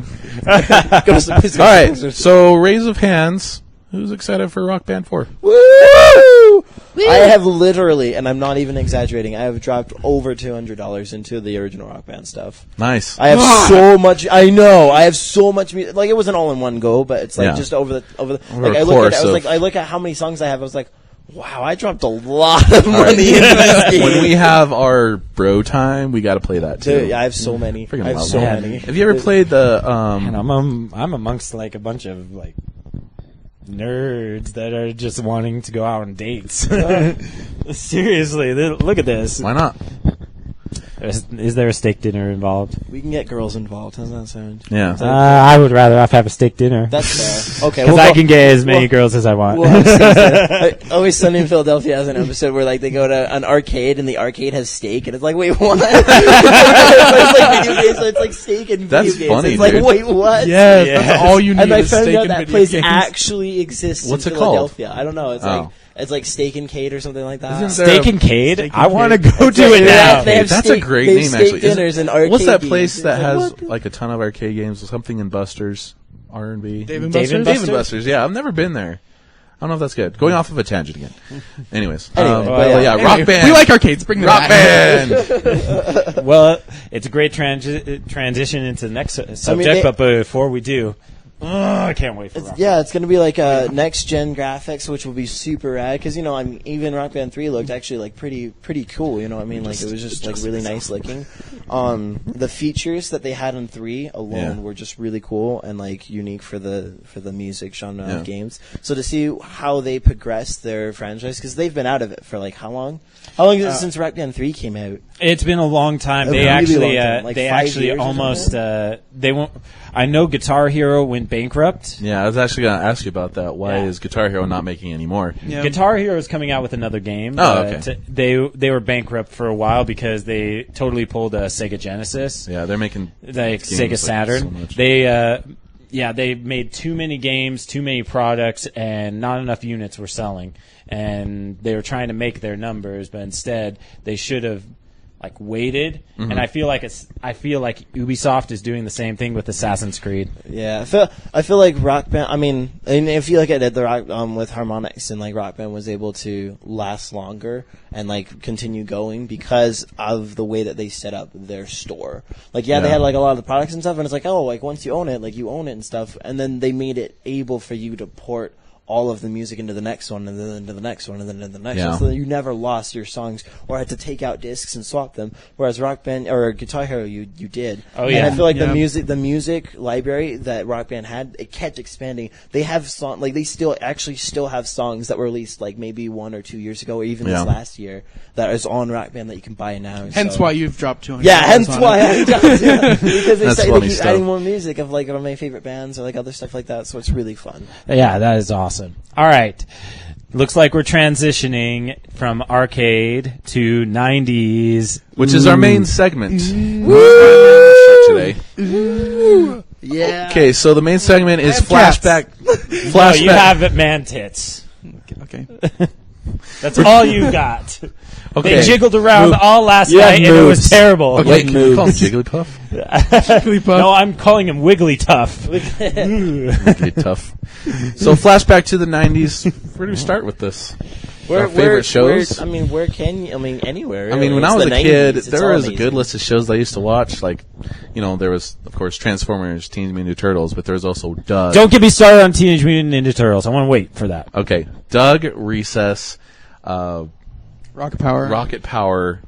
Speaker 4: Go to sleep, please go
Speaker 1: All
Speaker 4: to
Speaker 1: right.
Speaker 4: sleep.
Speaker 1: So, raise of hands. Who's excited for Rock Band 4?
Speaker 4: Woo! I have literally, and I'm not even exaggerating, I have dropped over $200 into the original Rock Band stuff.
Speaker 1: Nice.
Speaker 4: I have so much. I know. I have so much music. Like it wasn't all in one go, but it's like
Speaker 1: Yeah.
Speaker 4: just over the.
Speaker 1: Over
Speaker 4: Like
Speaker 1: a
Speaker 4: I look at it,
Speaker 1: course
Speaker 4: I was
Speaker 1: of-
Speaker 4: like, I look at how many songs I have. I was like, wow, I dropped a lot of money into this game.
Speaker 1: When we have our bro time, we got to play that too.
Speaker 4: Dude, I have so many.
Speaker 1: Freaking
Speaker 4: I have
Speaker 1: love
Speaker 4: so
Speaker 3: that.
Speaker 4: many.
Speaker 1: Have you ever played the?
Speaker 3: And I'm amongst like a bunch of like nerds that are just wanting to go out on dates. Seriously, look at this.
Speaker 1: Why not?
Speaker 3: Is there a steak dinner involved?
Speaker 4: We can get girls involved. How's that sound?
Speaker 1: Yeah.
Speaker 3: I would rather not have a steak dinner.
Speaker 4: That's fair. Okay,
Speaker 3: Because I can get as many
Speaker 4: we'll-
Speaker 3: girls as I want.
Speaker 4: Well, I've seen it. Always Sunny in Philadelphia has an episode where like they go to an arcade and the arcade has steak and it's like, wait, what? It's like video games, so it's like steak and video
Speaker 1: That's
Speaker 4: games.
Speaker 1: funny,
Speaker 4: It's like,
Speaker 1: dude.
Speaker 4: wait, what?
Speaker 2: Yes,
Speaker 3: Yes.
Speaker 2: that's all you need
Speaker 4: And I
Speaker 2: is
Speaker 4: found
Speaker 2: steak
Speaker 4: out
Speaker 2: and
Speaker 4: that
Speaker 2: video
Speaker 4: place
Speaker 2: games.
Speaker 4: actually exists
Speaker 1: What's
Speaker 4: in
Speaker 1: it called?
Speaker 4: Philadelphia. I don't know. It's
Speaker 1: Oh.
Speaker 4: like it's like Steak and Cade or something like that.
Speaker 1: Isn't there
Speaker 3: Steak and Cade?
Speaker 2: Steak and
Speaker 3: I want to
Speaker 2: Cade.
Speaker 3: go to it
Speaker 4: They
Speaker 3: now.
Speaker 4: have- they have
Speaker 1: That's
Speaker 4: steak-
Speaker 1: a great
Speaker 4: they have
Speaker 1: name,
Speaker 4: steak
Speaker 1: actually.
Speaker 4: dinners and arcade
Speaker 1: What's that
Speaker 4: games.
Speaker 1: place that
Speaker 4: It's
Speaker 1: has
Speaker 4: like, what?
Speaker 1: like a ton of arcade games? Something in Buster's, R&B.
Speaker 2: Dave and
Speaker 3: Dave
Speaker 2: Buster's?
Speaker 3: and
Speaker 1: Dave and Buster's. Yeah, I've never been there. I don't know if that's good. Going off of a tangent again. Anyways,
Speaker 4: Anyway,
Speaker 1: but yeah,
Speaker 2: Anyway,
Speaker 1: Rock Band.
Speaker 2: We like arcades. Bring them
Speaker 1: Rock
Speaker 2: back.
Speaker 1: Band.
Speaker 3: Well, it's a great transition into the next subject, but before we do, I can't wait for Rock
Speaker 4: Yeah, it's going to be like next gen graphics, which will be super rad. Because you know, I mean, even Rock Band 3 looked actually like pretty cool. You know what I mean? Like it was just like really nice looking. The features that they had in 3 alone were just really cool and like unique for the music genre of games. So to see how they progressed their franchise, because they've been out of it for like how long? How long is it since Rock Band 3 came out?
Speaker 3: It's been a long time.
Speaker 4: A
Speaker 3: They
Speaker 4: really
Speaker 3: actually,
Speaker 4: long time, like
Speaker 3: they
Speaker 4: 5
Speaker 3: actually
Speaker 4: years or
Speaker 3: almost,
Speaker 4: something?
Speaker 3: they won't. I know Guitar Hero went bankrupt.
Speaker 1: Yeah, I was actually going to ask you about that. Why
Speaker 3: Yeah.
Speaker 1: is Guitar Hero not making any more?
Speaker 2: Yeah.
Speaker 3: Guitar Hero is coming out with another game.
Speaker 1: Oh,
Speaker 3: but
Speaker 1: okay.
Speaker 3: They were bankrupt for a while because they totally pulled a Sega Genesis,
Speaker 1: Yeah, they're making
Speaker 3: like
Speaker 1: games,
Speaker 3: Sega
Speaker 1: like,
Speaker 3: Saturn.
Speaker 1: so much.
Speaker 3: They made too many games, too many products, and not enough units were selling. And they were trying to make their numbers, but instead they should have like waited.
Speaker 1: Mm-hmm.
Speaker 3: And I feel like Ubisoft is doing the same thing with Assassin's Creed.
Speaker 4: Yeah, I feel like Rock Band. I mean, and if you look at it, the Rock with Harmonix and like Rock Band was able to last longer and like continue going because of the way that they set up their store. Like, they had like a lot of the products and stuff, and it's like, oh, like once you own it, like you own it and stuff, and then they made it able for you to port all of the music into the next one, and then into the next one, and then into the next one, so that you never lost your songs or had to take out discs and swap them. Whereas Rock Band or Guitar Hero, you did.
Speaker 3: Oh, yeah.
Speaker 4: And I feel like
Speaker 2: Yeah.
Speaker 4: the music library that Rock Band had, it kept expanding. They have they still have songs that were released like maybe 1 or 2 years ago, or even this last year, that is on Rock Band that you can buy now.
Speaker 2: Hence why you've dropped 200.
Speaker 4: Yeah, hence why I dropped it. Because
Speaker 1: That's
Speaker 4: they
Speaker 1: funny
Speaker 4: keep
Speaker 1: stuff.
Speaker 4: adding more music of like one of my favorite bands or like other stuff like that. So it's really fun.
Speaker 3: Yeah, that is awesome. All right. Looks like we're transitioning from arcade to 90s.
Speaker 1: which is our main segment. Today.
Speaker 4: Yeah.
Speaker 1: Okay, so the main segment is
Speaker 2: have cats.
Speaker 1: flashback.
Speaker 3: Oh, you have man tits.
Speaker 2: Okay.
Speaker 3: That's all you got.
Speaker 1: Okay.
Speaker 3: They jiggled around all last
Speaker 4: Yeah,
Speaker 3: night, and it was
Speaker 4: moves.
Speaker 3: terrible.
Speaker 1: Okay,
Speaker 4: Like
Speaker 1: can we call him Jigglypuff?
Speaker 3: No, I'm calling him Wiggly Tough.
Speaker 1: Wiggly Tough. So flashback to the 90s. Where do we start with this? Our favorite shows?
Speaker 4: Where can you? I mean, anywhere.
Speaker 1: I mean,
Speaker 4: really.
Speaker 1: when
Speaker 4: It's
Speaker 1: I was
Speaker 4: the
Speaker 1: a kid,
Speaker 4: 90s. It's
Speaker 1: there
Speaker 4: all
Speaker 1: was a good
Speaker 4: amazing.
Speaker 1: list of shows I used to watch. Like, there was, of course, Transformers, Teenage Mutant Ninja Turtles, but there was also Doug.
Speaker 3: Don't get me started on Teenage Mutant Ninja Turtles. I want to wait for that.
Speaker 1: Okay, Doug, Recess,
Speaker 2: Rocket Power.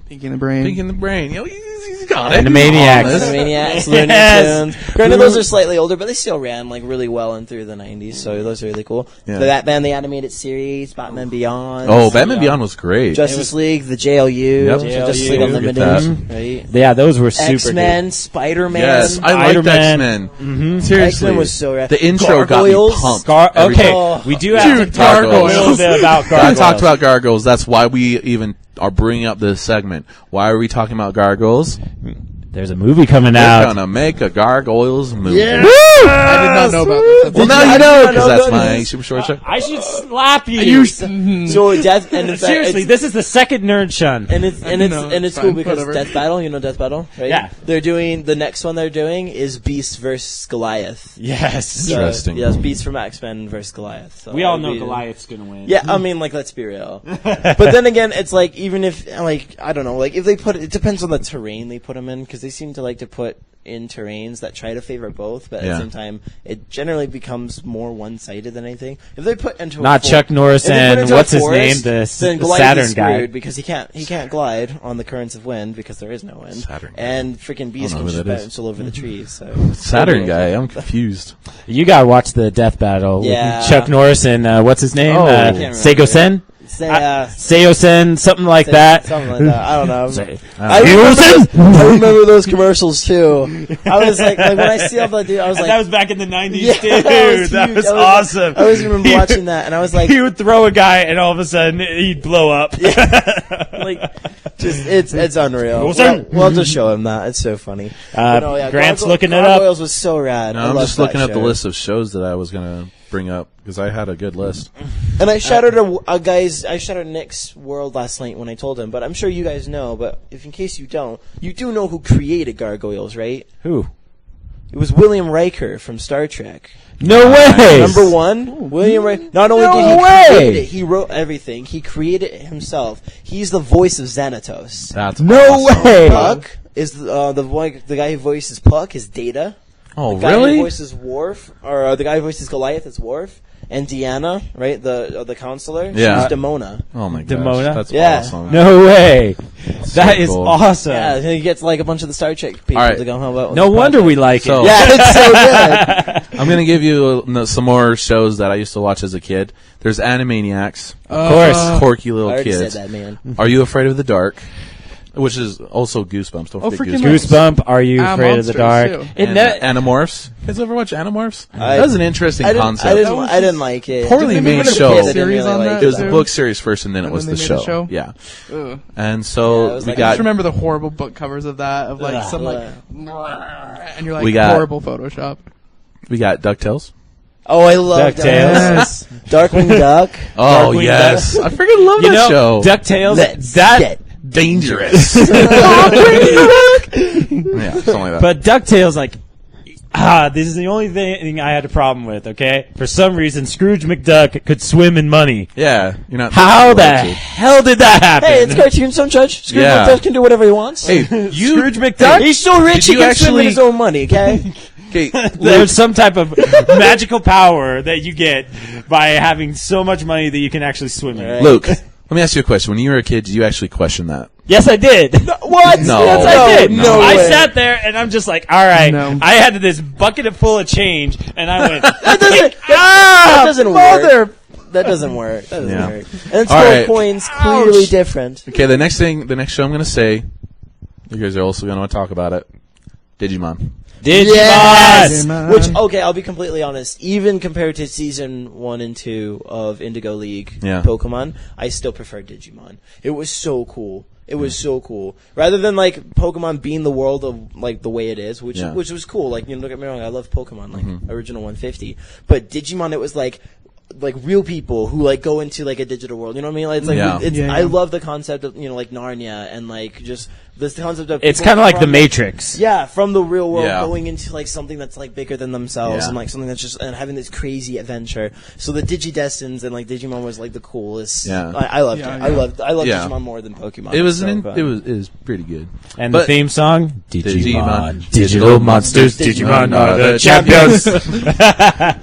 Speaker 2: Pinky in the Brain.
Speaker 1: Pinky in the Brain. You know, he's got it.
Speaker 4: Animaniacs, Looney Tunes. Granted, those are slightly older, but they still ran like really well and through the 90s, so those are really cool.
Speaker 1: Yeah.
Speaker 4: The Batman, the animated series, Batman Beyond.
Speaker 1: Oh, Batman Beyond was great.
Speaker 4: Justice League, the JLU, Justice League Unlimited, right?
Speaker 3: Yeah, those were super
Speaker 4: X-Men,
Speaker 3: good.
Speaker 4: Spider-Man.
Speaker 1: Yes, I liked X-Men.
Speaker 3: Mm-hmm.
Speaker 1: Seriously.
Speaker 4: X-Men was so rad.
Speaker 1: The intro
Speaker 4: Gargoyles.
Speaker 1: got me pumped.
Speaker 3: Okay, we do have to talk a little bit about gargoyles.
Speaker 1: I talked about gargoyles. That's why we even are bringing up this segment. Why are we talking about gargoyles?
Speaker 3: There's a movie coming
Speaker 1: We're
Speaker 3: out.
Speaker 1: gonna make a gargoyles movie.
Speaker 4: Yeah.
Speaker 2: I did not know about this.
Speaker 1: Well, now you know, because that's my super short show.
Speaker 3: I should slap you.
Speaker 4: So death and in fact,
Speaker 3: Seriously, this is the second nerd shun.
Speaker 4: and it's cool because
Speaker 2: whatever.
Speaker 4: Death Battle, you know Death Battle, right?
Speaker 3: Yeah.
Speaker 4: They're doing the next one. They're doing is Beast versus Goliath.
Speaker 3: Yes.
Speaker 4: So,
Speaker 1: Interesting.
Speaker 4: Yes, Beast from X-Men versus Goliath. So
Speaker 3: We all
Speaker 4: that'd
Speaker 3: know
Speaker 4: be-
Speaker 3: Goliath's gonna win.
Speaker 4: Yeah, I mean, like, let's be real. But then again, it's like, even if, like, I don't know, like, if they put it depends on the terrain they put them in, because they seem to like to put in terrains that try to favor both, but at the same time, it generally becomes more one-sided than anything. If they put into
Speaker 3: Not Chuck Norris
Speaker 4: if they put
Speaker 3: and
Speaker 4: into
Speaker 3: what's
Speaker 4: a
Speaker 3: his name,
Speaker 4: forest,
Speaker 3: the
Speaker 4: then Goliath
Speaker 3: Saturn
Speaker 4: is
Speaker 3: guy.
Speaker 4: screwed because he can't glide on the currents of wind because there is no wind.
Speaker 1: Saturn guy.
Speaker 4: And freaking Beast
Speaker 1: know
Speaker 4: can
Speaker 1: who
Speaker 4: just
Speaker 1: that is.
Speaker 4: bounce all over the trees. So
Speaker 1: Saturn guy. I'm confused.
Speaker 3: You gotta watch the Death Battle
Speaker 4: Yeah.
Speaker 3: with Chuck Norris and what's his name?
Speaker 1: Oh. I
Speaker 4: can't remember.
Speaker 3: Seigo Sen? Seigo Sen, something like that.
Speaker 4: Something like that. I don't know.
Speaker 3: I
Speaker 4: I remember those commercials too. I was like when I see all that dude, I was like,
Speaker 3: that was back in the 90s,
Speaker 4: Yeah,
Speaker 3: dude.
Speaker 4: that was huge.
Speaker 3: Awesome.
Speaker 4: I always remember watching that, and I was like,
Speaker 3: He would throw a guy, and all of a sudden, he'd blow up.
Speaker 4: like, just it's unreal. We'll just show him that. It's so funny. But no, yeah,
Speaker 3: Grant's looking it up.
Speaker 4: Gargoyles was so rad.
Speaker 1: No,
Speaker 4: I
Speaker 1: I'm
Speaker 4: loved
Speaker 1: just
Speaker 4: that
Speaker 1: looking up the
Speaker 4: show.
Speaker 1: list of shows that I was gonna bring up because I had a good list.
Speaker 4: And I shouted I shouted Nick's World last night when I told him, but I'm sure you guys know. But if in case you don't, you do know who created Gargoyles, right?
Speaker 3: Who?
Speaker 4: It was William Riker from Star Trek.
Speaker 3: No way!
Speaker 4: Number one, William Riker. Not only did he create it, he wrote everything. He created it himself. He's the voice of Xanatos.
Speaker 1: That's
Speaker 3: No
Speaker 1: awesome.
Speaker 3: way!
Speaker 4: Puck is the guy who voices Puck is Data.
Speaker 1: Oh,
Speaker 4: The guy
Speaker 1: really?
Speaker 4: who voices Worf, or the guy who voices Goliath is Worf. And Deanna, right, the counselor,
Speaker 1: Yeah.
Speaker 4: she's Demona.
Speaker 1: Oh my gosh,
Speaker 3: Demona?
Speaker 1: that's
Speaker 4: Yeah.
Speaker 1: awesome.
Speaker 3: No way! That is
Speaker 1: cool.
Speaker 3: awesome.
Speaker 4: Yeah, he gets like a bunch of the Star Trek people
Speaker 1: All right.
Speaker 4: to go home about.
Speaker 3: No wonder we like
Speaker 1: So-
Speaker 3: it.
Speaker 4: Yeah, it's so good.
Speaker 1: I'm gonna give you some more shows that I used to watch as a kid. There's Animaniacs,
Speaker 3: Of course.
Speaker 1: quirky
Speaker 4: I
Speaker 1: little
Speaker 4: already
Speaker 1: kids.
Speaker 4: said that, man.
Speaker 1: Are You Afraid of the Dark? Which is also Goosebumps. Don't forget
Speaker 2: freaking
Speaker 1: Goosebumps.
Speaker 3: Goosebump, Are You Afraid of the
Speaker 2: Monsters,
Speaker 3: Dark?
Speaker 2: too.
Speaker 1: And Animorphs. You guys ever watch Animorphs?
Speaker 4: I-
Speaker 1: That was an interesting concept.
Speaker 4: I didn't like it.
Speaker 1: Poorly
Speaker 2: Didn't they
Speaker 1: made
Speaker 2: make a
Speaker 1: show.
Speaker 2: book
Speaker 4: I didn't
Speaker 2: series
Speaker 4: really
Speaker 2: on
Speaker 4: like
Speaker 2: that?
Speaker 1: It was the
Speaker 2: too?
Speaker 1: book series first, and then it
Speaker 2: And
Speaker 1: was
Speaker 2: then
Speaker 1: the
Speaker 2: they made a
Speaker 1: show.
Speaker 2: show?
Speaker 1: Yeah,
Speaker 2: Ugh.
Speaker 1: and
Speaker 4: Yeah,
Speaker 1: so
Speaker 4: it was
Speaker 1: we
Speaker 4: like-
Speaker 2: I just
Speaker 1: got
Speaker 2: remember the horrible book covers of that, of like some like, and you're like
Speaker 1: We got-
Speaker 2: horrible Photoshop.
Speaker 1: DuckTales.
Speaker 4: Oh, I love
Speaker 3: DuckTales.
Speaker 4: Darkwing Duck.
Speaker 1: Oh
Speaker 3: Darkwing
Speaker 1: yes, I freaking love
Speaker 3: You
Speaker 1: that
Speaker 3: know,
Speaker 1: show.
Speaker 3: DuckTales,
Speaker 4: Let's
Speaker 3: that,
Speaker 4: get
Speaker 1: Dangerous. Yeah, something like that.
Speaker 3: but DuckTales, like, this is the only thing I had a problem with, okay? For some reason, Scrooge McDuck could swim in money.
Speaker 1: Yeah, you're not.
Speaker 3: How the
Speaker 1: allowed to.
Speaker 3: hell did that happen?
Speaker 4: Hey, it's cartoons, don't judge. Scrooge
Speaker 1: Yeah.
Speaker 4: McDuck can do whatever he wants.
Speaker 1: Hey, you.
Speaker 3: Scrooge McDuck?
Speaker 4: He's so rich
Speaker 1: Did
Speaker 4: he
Speaker 1: you
Speaker 4: can swim in
Speaker 1: actually-
Speaker 4: his own money, okay?
Speaker 1: Okay,
Speaker 3: There's some type of magical power that you get by having so much money that you can actually swim in.
Speaker 4: Right.
Speaker 1: Luke. Let me ask you a question. When you were a kid, did you actually question that?
Speaker 3: Yes, I did.
Speaker 4: What?
Speaker 1: No.
Speaker 3: Yes, I did.
Speaker 4: No
Speaker 3: I
Speaker 4: way.
Speaker 3: sat there and I'm just like, all right.
Speaker 2: No.
Speaker 3: I had this bucket full of change, and I went,
Speaker 4: That doesn't
Speaker 3: mother.
Speaker 4: work. That doesn't work. That doesn't
Speaker 1: Yeah.
Speaker 4: work. And it's
Speaker 1: All
Speaker 4: gold
Speaker 1: right.
Speaker 4: coins, clearly different.
Speaker 1: Okay, the next show I'm going to say, you guys are also going to talk about it. Digimon.
Speaker 3: Digimon.
Speaker 4: Yes!
Speaker 2: Digimon.
Speaker 4: Which, okay, I'll be completely honest. Even compared to season 1 and 2 of Indigo League
Speaker 1: Yeah.
Speaker 4: Pokemon, I still prefer Digimon. It was so cool. It was so cool. Rather than like Pokemon being the world of like the way it is, which was cool. Like, you know, don't get me wrong, I love Pokemon, like original 150. But Digimon, it was like real people who like go into like a digital world. You know what I mean? Like, it's like
Speaker 1: Yeah.
Speaker 4: it's,
Speaker 2: Yeah,
Speaker 4: I
Speaker 2: yeah.
Speaker 4: love the concept of, you know, like Narnia and like just this concept of
Speaker 3: It's
Speaker 4: people
Speaker 3: kind of like
Speaker 4: from
Speaker 3: the Matrix.
Speaker 4: yeah, from the real world
Speaker 1: Yeah.
Speaker 4: going into like something that's like bigger than themselves
Speaker 1: Yeah.
Speaker 4: and like something that's just and having this crazy adventure. So the Digidestins and like Digimon was like the coolest.
Speaker 1: Yeah.
Speaker 4: I loved
Speaker 2: Yeah,
Speaker 4: it.
Speaker 2: yeah.
Speaker 4: I loved
Speaker 1: Yeah.
Speaker 4: Digimon more than Pokemon.
Speaker 1: It was
Speaker 4: So
Speaker 1: it
Speaker 4: fun.
Speaker 1: was pretty good.
Speaker 3: And
Speaker 1: But-
Speaker 3: the theme song?
Speaker 1: Digimon.
Speaker 3: Digital monsters. Digimon are the champions.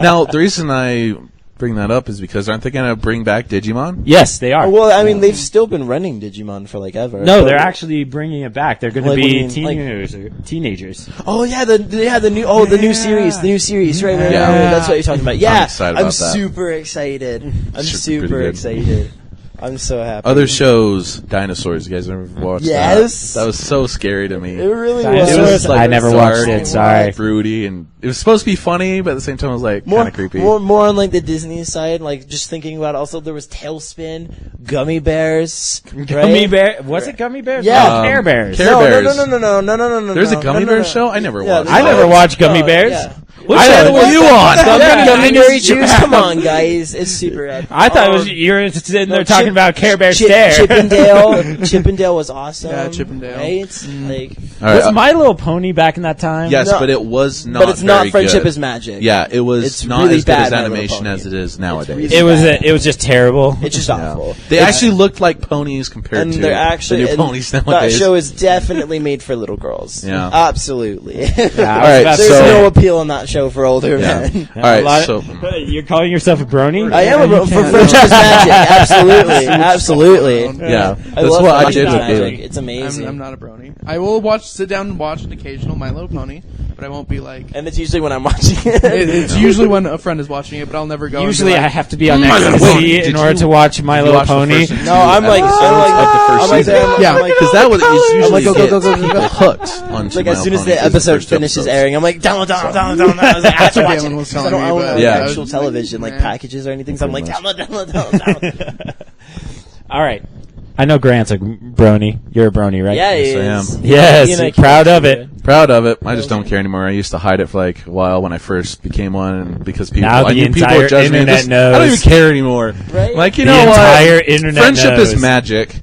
Speaker 1: Now, the reason I bring that up is because aren't they going to bring back Digimon?
Speaker 3: Yes, they are.
Speaker 4: Well, I mean, they've still been running Digimon for like ever.
Speaker 3: No, they're actually bringing it back. They're going to
Speaker 4: Like,
Speaker 3: be
Speaker 4: what do you mean,
Speaker 3: teenagers.
Speaker 4: Oh yeah, the new series, right?
Speaker 1: Yeah.
Speaker 4: That's what you're talking about. Yeah,
Speaker 1: I'm excited about that.
Speaker 4: super excited. I'm
Speaker 1: Should be
Speaker 4: super
Speaker 1: pretty good.
Speaker 4: excited. I'm so happy.
Speaker 1: Other shows, dinosaurs. You guys ever watched
Speaker 4: Yes.
Speaker 1: that? That was so scary to me.
Speaker 4: It really
Speaker 3: Dinosaurs?
Speaker 4: was.
Speaker 1: It was like
Speaker 3: I never
Speaker 1: dark
Speaker 3: watched it,
Speaker 1: and
Speaker 3: sorry.
Speaker 1: broody, and it was supposed to be funny, but at the same time, it was like kind of creepy.
Speaker 4: More on like the Disney side, like just thinking about. Also, there was Tailspin, Gummy Bears,
Speaker 3: Gummy Bear? Was it Gummy Bears?
Speaker 4: Yeah.
Speaker 3: Oh, Care Bears.
Speaker 1: Care Bears.
Speaker 4: No.
Speaker 1: There's a Gummy Bears show? I never watched
Speaker 3: I never watched Gummy Bears.
Speaker 4: Yeah.
Speaker 1: What channel were you on?
Speaker 4: Gummy Berry Juice. Come on, guys, it's super rad.
Speaker 3: I thought it was you were sitting there talking about Care Bears
Speaker 4: Chip,
Speaker 3: Stare.
Speaker 4: Chippendale was awesome.
Speaker 2: Yeah, Chippendale.
Speaker 4: Right? Like,
Speaker 1: All right,
Speaker 3: Was My Little Pony back in that time?
Speaker 1: yes,
Speaker 4: No,
Speaker 1: but it was not.
Speaker 4: but it's not
Speaker 1: very
Speaker 4: Friendship
Speaker 1: good.
Speaker 4: is Magic.
Speaker 1: Yeah, it was
Speaker 4: It's
Speaker 1: not
Speaker 4: really
Speaker 1: as good
Speaker 4: bad,
Speaker 1: as
Speaker 4: My Little
Speaker 1: animation
Speaker 4: Pony.
Speaker 1: as it is nowadays.
Speaker 4: really
Speaker 3: It was just terrible.
Speaker 4: It's just awful.
Speaker 1: They actually looked like ponies compared
Speaker 4: And
Speaker 1: to
Speaker 4: they're actually
Speaker 1: the new
Speaker 4: and
Speaker 1: ponies
Speaker 4: that
Speaker 1: nowadays.
Speaker 4: show is definitely made for little girls.
Speaker 1: Yeah.
Speaker 4: Absolutely.
Speaker 3: Yeah, I was
Speaker 1: All right,
Speaker 3: about to
Speaker 4: There's
Speaker 1: so-
Speaker 3: say.
Speaker 4: no appeal on that show for older
Speaker 1: Yeah.
Speaker 4: men.
Speaker 1: All right,
Speaker 3: A lot
Speaker 1: so
Speaker 3: of- you're calling yourself a brony?
Speaker 4: I am a for Friendship is Magic. Absolutely.
Speaker 1: yeah,
Speaker 4: I
Speaker 1: that's
Speaker 4: love
Speaker 1: what I
Speaker 4: Friendship
Speaker 1: did
Speaker 4: is
Speaker 1: with
Speaker 4: Magic.
Speaker 1: Bailey.
Speaker 4: It's amazing.
Speaker 2: I'm not a brony. I will sit down and watch an occasional My Little Pony, but I won't be like.
Speaker 4: And it's usually when I'm watching it.
Speaker 2: It's usually when a friend is watching it, but I'll never go. and be
Speaker 3: Usually I
Speaker 2: like,
Speaker 3: have to be on
Speaker 1: Wait,
Speaker 3: ecstasy in
Speaker 1: did
Speaker 3: order
Speaker 1: you-
Speaker 3: to watch My
Speaker 1: you
Speaker 3: Little
Speaker 1: watched the
Speaker 3: Pony.
Speaker 1: first
Speaker 4: No, I'm like,
Speaker 1: episodes
Speaker 4: I'm
Speaker 1: of the first
Speaker 4: I'm like,
Speaker 1: season.
Speaker 2: Yeah.
Speaker 4: I'm like,
Speaker 1: Because that was usually
Speaker 4: like, go, go,
Speaker 1: get
Speaker 4: go, go, go,
Speaker 1: people
Speaker 4: go.
Speaker 1: hooked onto
Speaker 4: like
Speaker 1: My
Speaker 4: as soon as
Speaker 1: Little
Speaker 4: the
Speaker 1: Pony,
Speaker 4: episode
Speaker 1: first
Speaker 4: finishes
Speaker 1: episodes.
Speaker 4: airing, I'm like, download. I was like, I have to watch
Speaker 2: Galen
Speaker 4: it.
Speaker 2: was
Speaker 4: 'Cause I
Speaker 2: telling
Speaker 4: don't
Speaker 2: me,
Speaker 4: own
Speaker 2: but
Speaker 1: Yeah.
Speaker 4: actual television, like packages or anything. So I'm like,
Speaker 1: Pretty
Speaker 4: download.
Speaker 3: All right. I know Grant's a brony. You're a brony, right?
Speaker 4: Yeah, he
Speaker 1: Yes, I
Speaker 4: is.
Speaker 1: am.
Speaker 3: Yes,
Speaker 4: You know,
Speaker 3: proud of it.
Speaker 1: Proud of it. I just don't care anymore. I used to hide it for like a while when I first became one, and because people,
Speaker 3: Now
Speaker 1: I
Speaker 3: the
Speaker 1: knew people
Speaker 3: entire
Speaker 1: would judge me.
Speaker 3: internet
Speaker 1: Just- I don't
Speaker 3: knows.
Speaker 1: even care anymore.
Speaker 4: Right?
Speaker 1: Like, you
Speaker 3: The
Speaker 1: know what?
Speaker 3: entire internet
Speaker 1: Friendship
Speaker 3: knows.
Speaker 1: is magic,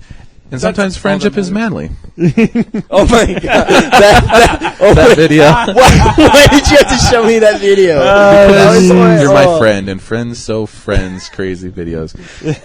Speaker 1: and sometimes
Speaker 2: all
Speaker 1: friendship
Speaker 2: that
Speaker 1: is manly.
Speaker 4: Oh my god!
Speaker 1: That video.
Speaker 4: Why did you have to show me that video?
Speaker 1: Because you're my
Speaker 4: Oh.
Speaker 1: friend, and friends so friends, crazy videos.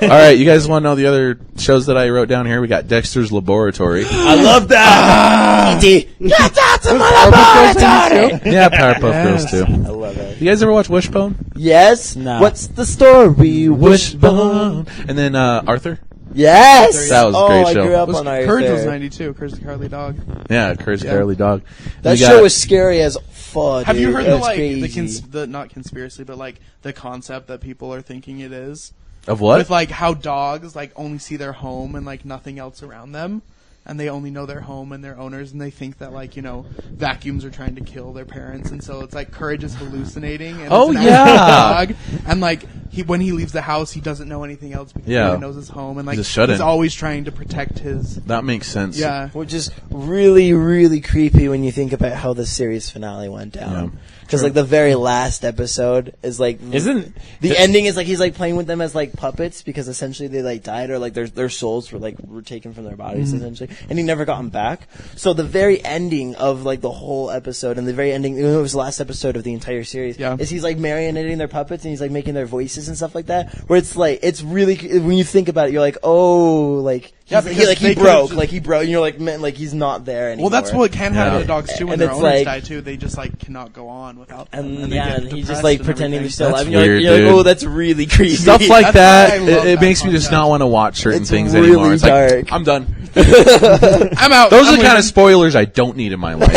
Speaker 1: All right, you guys want to know the other shows that I wrote down here? We got Dexter's Laboratory.
Speaker 3: I love that.
Speaker 4: Get out to my laboratory!
Speaker 1: Yeah, Powerpuff Girls too.
Speaker 4: I love it.
Speaker 1: You guys ever watch Wishbone?
Speaker 4: Yes.
Speaker 3: No.
Speaker 4: What's the story? Wishbone.
Speaker 1: And then Arthur.
Speaker 4: Yes.
Speaker 1: That was a great
Speaker 4: I
Speaker 1: show.
Speaker 4: grew up
Speaker 2: Was
Speaker 4: on Arthur.
Speaker 2: Courage was 92. Courage the Cowardly Dog.
Speaker 1: Yeah, Courage the Cowardly Dog.
Speaker 4: That
Speaker 1: We got-
Speaker 4: show was scary as fuck.
Speaker 2: Have you
Speaker 4: dude.
Speaker 2: heard
Speaker 4: It
Speaker 2: the
Speaker 4: was
Speaker 2: like
Speaker 4: crazy.
Speaker 2: the not conspiracy, but like the concept that people are thinking it is
Speaker 1: of what?
Speaker 2: with like how dogs like only see their home and like nothing else around them, and they only know their home and their owners, and they think that like vacuums are trying to kill their parents, and so it's like Courage is hallucinating. And
Speaker 1: Oh,
Speaker 2: it's an
Speaker 1: yeah.
Speaker 2: actual dog, and like when he leaves the house, he doesn't know anything else because
Speaker 1: Yeah.
Speaker 2: he only knows his home, and like
Speaker 1: He's a shut-in.
Speaker 2: he's always trying to protect his.
Speaker 1: That makes sense.
Speaker 2: Yeah.
Speaker 4: Which is really, really creepy when you think about how the series finale went
Speaker 1: Yeah.
Speaker 4: down. Because like the very last episode is like
Speaker 3: Isn't
Speaker 4: the ending is like he's like playing with them as like puppets because essentially they like died or like their souls were taken from their bodies essentially, and he never got them back. So the very ending of like the whole episode and the very ending, it was the last episode of the entire series,
Speaker 2: Yeah.
Speaker 4: is he's like marioneting their puppets and he's like making their voices and stuff like that. Where it's like it's really when you think about it, you're like, oh, like.
Speaker 2: Yeah,
Speaker 4: He's-
Speaker 2: because
Speaker 4: he
Speaker 2: they
Speaker 4: broke,
Speaker 2: could've
Speaker 4: like he broke, and you're like, man, like he's not there anymore.
Speaker 2: Well, that's what can happen
Speaker 1: Yeah.
Speaker 2: to dogs too when
Speaker 4: And
Speaker 2: their
Speaker 4: it's
Speaker 2: owners
Speaker 4: like-
Speaker 2: die too. They just like cannot go on without them.
Speaker 4: And
Speaker 2: they
Speaker 4: yeah,
Speaker 2: get
Speaker 4: and he's
Speaker 2: depressed
Speaker 4: just like
Speaker 2: and
Speaker 4: pretending they're
Speaker 2: everything.
Speaker 4: still alive.
Speaker 1: That's
Speaker 4: And you're
Speaker 1: weird,
Speaker 4: like,
Speaker 1: dude.
Speaker 4: oh, that's really creepy.
Speaker 1: Stuff like
Speaker 2: That's
Speaker 1: that,
Speaker 2: why I love
Speaker 1: it
Speaker 2: that
Speaker 1: makes me just
Speaker 2: concept.
Speaker 1: not want to watch certain
Speaker 4: It's
Speaker 1: things
Speaker 4: really
Speaker 1: anymore. It's
Speaker 4: dark.
Speaker 1: like, I'm done.
Speaker 2: I'm out.
Speaker 1: Those
Speaker 2: I'm
Speaker 1: are the kind
Speaker 2: leaving.
Speaker 1: of spoilers I don't need in my life.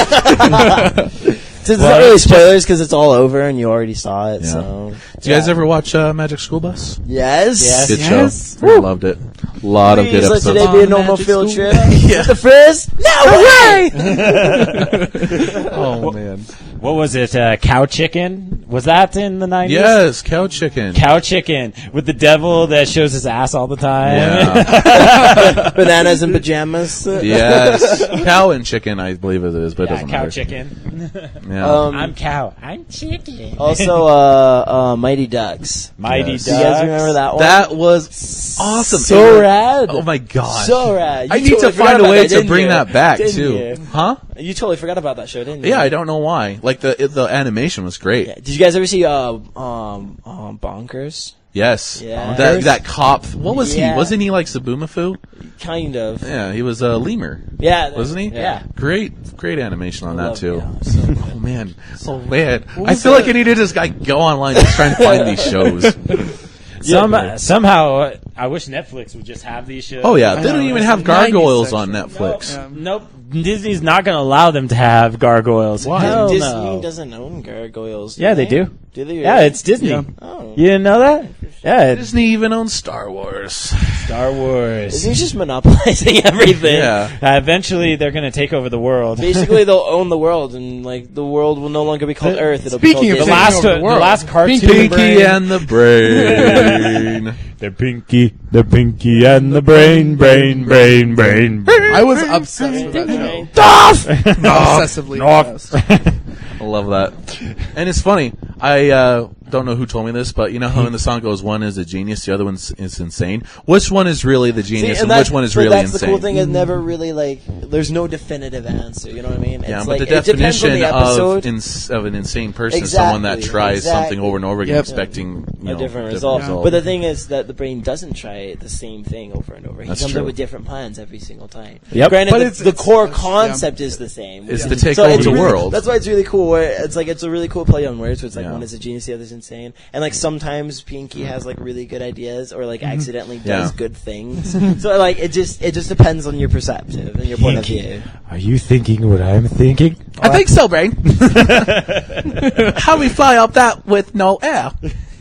Speaker 4: It's not really spoilers because it's all over and you already saw it.
Speaker 1: Yeah.
Speaker 4: So,
Speaker 1: Do you guys ever watch Magic School Bus?
Speaker 4: Yes.
Speaker 3: Yes.
Speaker 1: Good
Speaker 2: Yes.
Speaker 1: show. I loved it. A lot of good
Speaker 4: Please let
Speaker 1: episodes.
Speaker 4: today be a
Speaker 2: On
Speaker 4: normal
Speaker 2: Magic
Speaker 4: field
Speaker 2: School
Speaker 4: trip. With the frizz? No way!
Speaker 1: Oh man.
Speaker 3: what was it? Cow Chicken? Was that in the 90s?
Speaker 1: Yes, cow chicken.
Speaker 3: Cow Chicken with the devil that shows his ass all the time.
Speaker 1: Yeah.
Speaker 4: Bananas and pajamas.
Speaker 1: Yes. Cow and chicken, I believe it is, but it
Speaker 3: Yeah,
Speaker 1: doesn't
Speaker 3: Cow
Speaker 1: matter.
Speaker 3: Chicken.
Speaker 1: Yeah.
Speaker 3: I'm cow. I'm chicken.
Speaker 4: Also, Mighty Ducks.
Speaker 3: Mighty
Speaker 1: Yes.
Speaker 4: Do you guys
Speaker 3: Ducks.
Speaker 4: remember that one?
Speaker 1: that was awesome.
Speaker 4: So rad.
Speaker 1: Oh my gosh.
Speaker 4: So rad.
Speaker 1: I
Speaker 4: You
Speaker 1: need
Speaker 4: totally
Speaker 1: to
Speaker 4: forgot
Speaker 1: find a
Speaker 4: about
Speaker 1: way
Speaker 4: that,
Speaker 1: to
Speaker 4: didn't
Speaker 1: bring
Speaker 4: you?
Speaker 1: that back
Speaker 4: Didn't
Speaker 1: too.
Speaker 4: you?
Speaker 1: Huh?
Speaker 4: You totally forgot about that show, didn't you?
Speaker 1: Yeah, I don't know why. Like the animation was great.
Speaker 4: Yeah. Did you guys ever see Bonkers?
Speaker 1: Yes.
Speaker 4: Yeah.
Speaker 1: That cop. What was
Speaker 4: Yeah.
Speaker 1: he? Wasn't he like Sabumafu?
Speaker 4: Kind of.
Speaker 1: Yeah, he was a lemur.
Speaker 4: Yeah.
Speaker 1: Wasn't he?
Speaker 4: Yeah.
Speaker 1: Great animation on that
Speaker 4: Love-
Speaker 1: too.
Speaker 4: yeah, so good.
Speaker 1: Oh man. I
Speaker 2: was
Speaker 1: feel like
Speaker 2: the-
Speaker 1: I need to just go online just trying to find these shows.
Speaker 3: Somehow, I wish Netflix would just have these shows.
Speaker 1: Oh yeah, they don't even have gargoyles
Speaker 2: 90s
Speaker 1: on Netflix.
Speaker 3: Nope. Disney's not going to allow them to have gargoyles.
Speaker 1: Why?
Speaker 3: Hell
Speaker 4: Disney
Speaker 3: no.
Speaker 4: doesn't own gargoyles.
Speaker 3: Yeah, they do.
Speaker 4: Do they?
Speaker 3: Yeah, it's Disney.
Speaker 2: Yeah.
Speaker 4: Oh.
Speaker 3: You didn't know that? Yeah, it's
Speaker 1: Disney even owns Star Wars.
Speaker 3: Star Wars.
Speaker 4: Disney's just monopolizing everything.
Speaker 1: Yeah.
Speaker 3: Eventually, they're going to take over the world.
Speaker 4: Basically, they'll own the world, and like the world will no longer be called Earth. It'll be called
Speaker 2: Speaking of
Speaker 4: Disney.
Speaker 2: taking over the world,
Speaker 3: last cartoon,
Speaker 1: Pinky and the Brain.
Speaker 3: the Pinky and the brain.
Speaker 2: I was obsessed with that show. Obsessively obsessed.
Speaker 1: I love that. And it's funny. I don't know who told me this, but you know how in the song goes, one is a genius, the other one is insane? Which one is really the genius and which one is really
Speaker 4: that's
Speaker 1: insane?
Speaker 4: the cool thing is never really like there's no definitive answer. You know what I mean?
Speaker 1: Yeah,
Speaker 4: It's
Speaker 1: but
Speaker 4: like,
Speaker 1: the
Speaker 4: it depends on
Speaker 1: definition
Speaker 4: the episode.
Speaker 1: of an insane person is someone that tries something over and over again,
Speaker 2: Yep.
Speaker 1: expecting
Speaker 4: A different result. But the thing is that the brain doesn't try the same thing over and over. He
Speaker 1: That's
Speaker 4: comes
Speaker 1: true.
Speaker 4: up with different plans every single time.
Speaker 3: Yep.
Speaker 4: Granted,
Speaker 2: But
Speaker 4: the
Speaker 2: it's
Speaker 4: core
Speaker 2: yeah.
Speaker 4: concept is the same.
Speaker 1: It's
Speaker 4: Yeah.
Speaker 1: to take
Speaker 4: So
Speaker 1: over
Speaker 4: it's
Speaker 1: the
Speaker 4: really-
Speaker 1: world.
Speaker 4: That's why it's really cool. Where it's a really cool play on words. Where it's like
Speaker 1: Yeah.
Speaker 4: one is a genius, the other's insane, and like sometimes Pinky has like really good ideas or like accidentally
Speaker 1: Yeah.
Speaker 4: does good things. So like it just depends on your perspective and your point of view.
Speaker 3: Are you thinking what I'm thinking?
Speaker 1: I think so, Brain. How we fly up that with no air?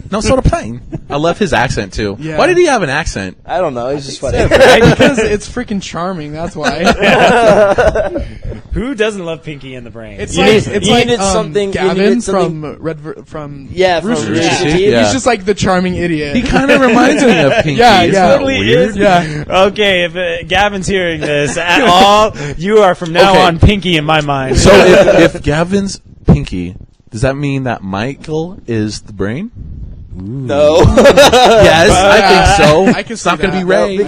Speaker 1: No sort of plane. I love his accent, too.
Speaker 2: Yeah.
Speaker 1: Why did he have an accent?
Speaker 4: I don't know. It's just funny.
Speaker 2: Because it's freaking charming. That's why.
Speaker 3: Who doesn't love Pinky and the Brain?
Speaker 2: It's
Speaker 4: You
Speaker 2: like
Speaker 4: need-
Speaker 2: it's
Speaker 4: you
Speaker 2: like
Speaker 4: needed something- you
Speaker 2: Gavin
Speaker 4: needed something-
Speaker 2: from
Speaker 4: Yeah, from
Speaker 2: Rooster
Speaker 4: Rooster
Speaker 2: Teeth.
Speaker 4: Teeth.
Speaker 1: Yeah.
Speaker 2: He's just like the charming idiot.
Speaker 1: He kind of reminds me of Pinky.
Speaker 2: Yeah,
Speaker 1: Isn't
Speaker 2: yeah.
Speaker 1: that
Speaker 2: Totally
Speaker 1: weird?
Speaker 2: Yeah.
Speaker 3: Okay, if Gavin's hearing this at all, you are from now
Speaker 1: Okay.
Speaker 3: on Pinky in my mind.
Speaker 1: So if Gavin's Pinky, does that mean that Michael is the Brain?
Speaker 4: No.
Speaker 1: Yes, I think so.
Speaker 2: I can
Speaker 1: It's
Speaker 2: see
Speaker 1: not going to be
Speaker 2: that.
Speaker 1: Ray.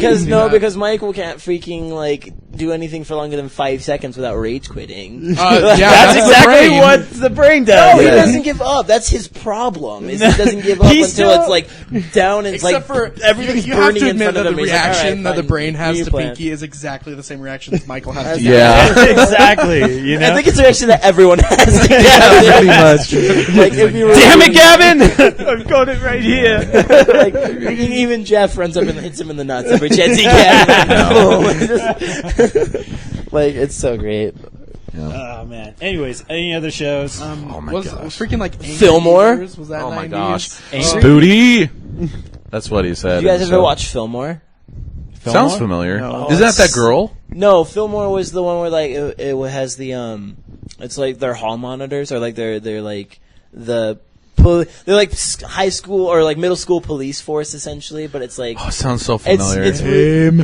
Speaker 2: Because
Speaker 4: Michael can't freaking like do anything for longer than 5 seconds without rage quitting.
Speaker 2: Yeah,
Speaker 3: That's
Speaker 2: the
Speaker 3: exactly
Speaker 2: brain.
Speaker 3: what the brain
Speaker 4: No,
Speaker 3: does.
Speaker 4: he
Speaker 1: Yeah.
Speaker 4: doesn't give up. That's his problem. Is he doesn't give up
Speaker 3: He's
Speaker 4: until
Speaker 3: still-
Speaker 4: it's like down and it's
Speaker 2: Except
Speaker 4: like
Speaker 2: for
Speaker 4: everything's
Speaker 2: you have
Speaker 4: burning
Speaker 2: to
Speaker 4: in
Speaker 2: admit
Speaker 4: front
Speaker 2: that
Speaker 4: of
Speaker 2: the
Speaker 4: him. He's like,
Speaker 2: reaction
Speaker 4: "All right,
Speaker 2: that the
Speaker 4: fine.
Speaker 2: brain has
Speaker 4: New
Speaker 2: to
Speaker 4: plan."
Speaker 2: Pinky is exactly the same reaction that Michael has to
Speaker 1: Yeah.
Speaker 3: Exactly. You know.
Speaker 4: I think it's a reaction that everyone has to
Speaker 1: Yeah,
Speaker 4: give.
Speaker 1: pretty much.
Speaker 4: Like if you were
Speaker 3: Damn it, Gavin! I've got it right here.
Speaker 4: like even Jeff runs up and hits him in the nuts every chance he can. Like it's so great.
Speaker 3: Oh man. Anyways, any other shows?
Speaker 1: Oh my
Speaker 2: was
Speaker 1: gosh.
Speaker 2: freaking like
Speaker 4: Fillmore?
Speaker 2: Angry Beavers, was that
Speaker 1: Oh my
Speaker 2: 90s?
Speaker 1: gosh.
Speaker 3: Angry-
Speaker 1: Spooty! That's what he said.
Speaker 4: You guys
Speaker 1: in the
Speaker 4: ever
Speaker 1: show.
Speaker 4: watch Fillmore?
Speaker 1: Sounds familiar.
Speaker 2: No.
Speaker 1: Isn't that that girl?
Speaker 4: No, Fillmore was the one where like it has the it's like their hall monitors or like they're like the they're like high school or like middle school police force essentially, but it's like
Speaker 1: Oh, it sounds so familiar.
Speaker 4: it's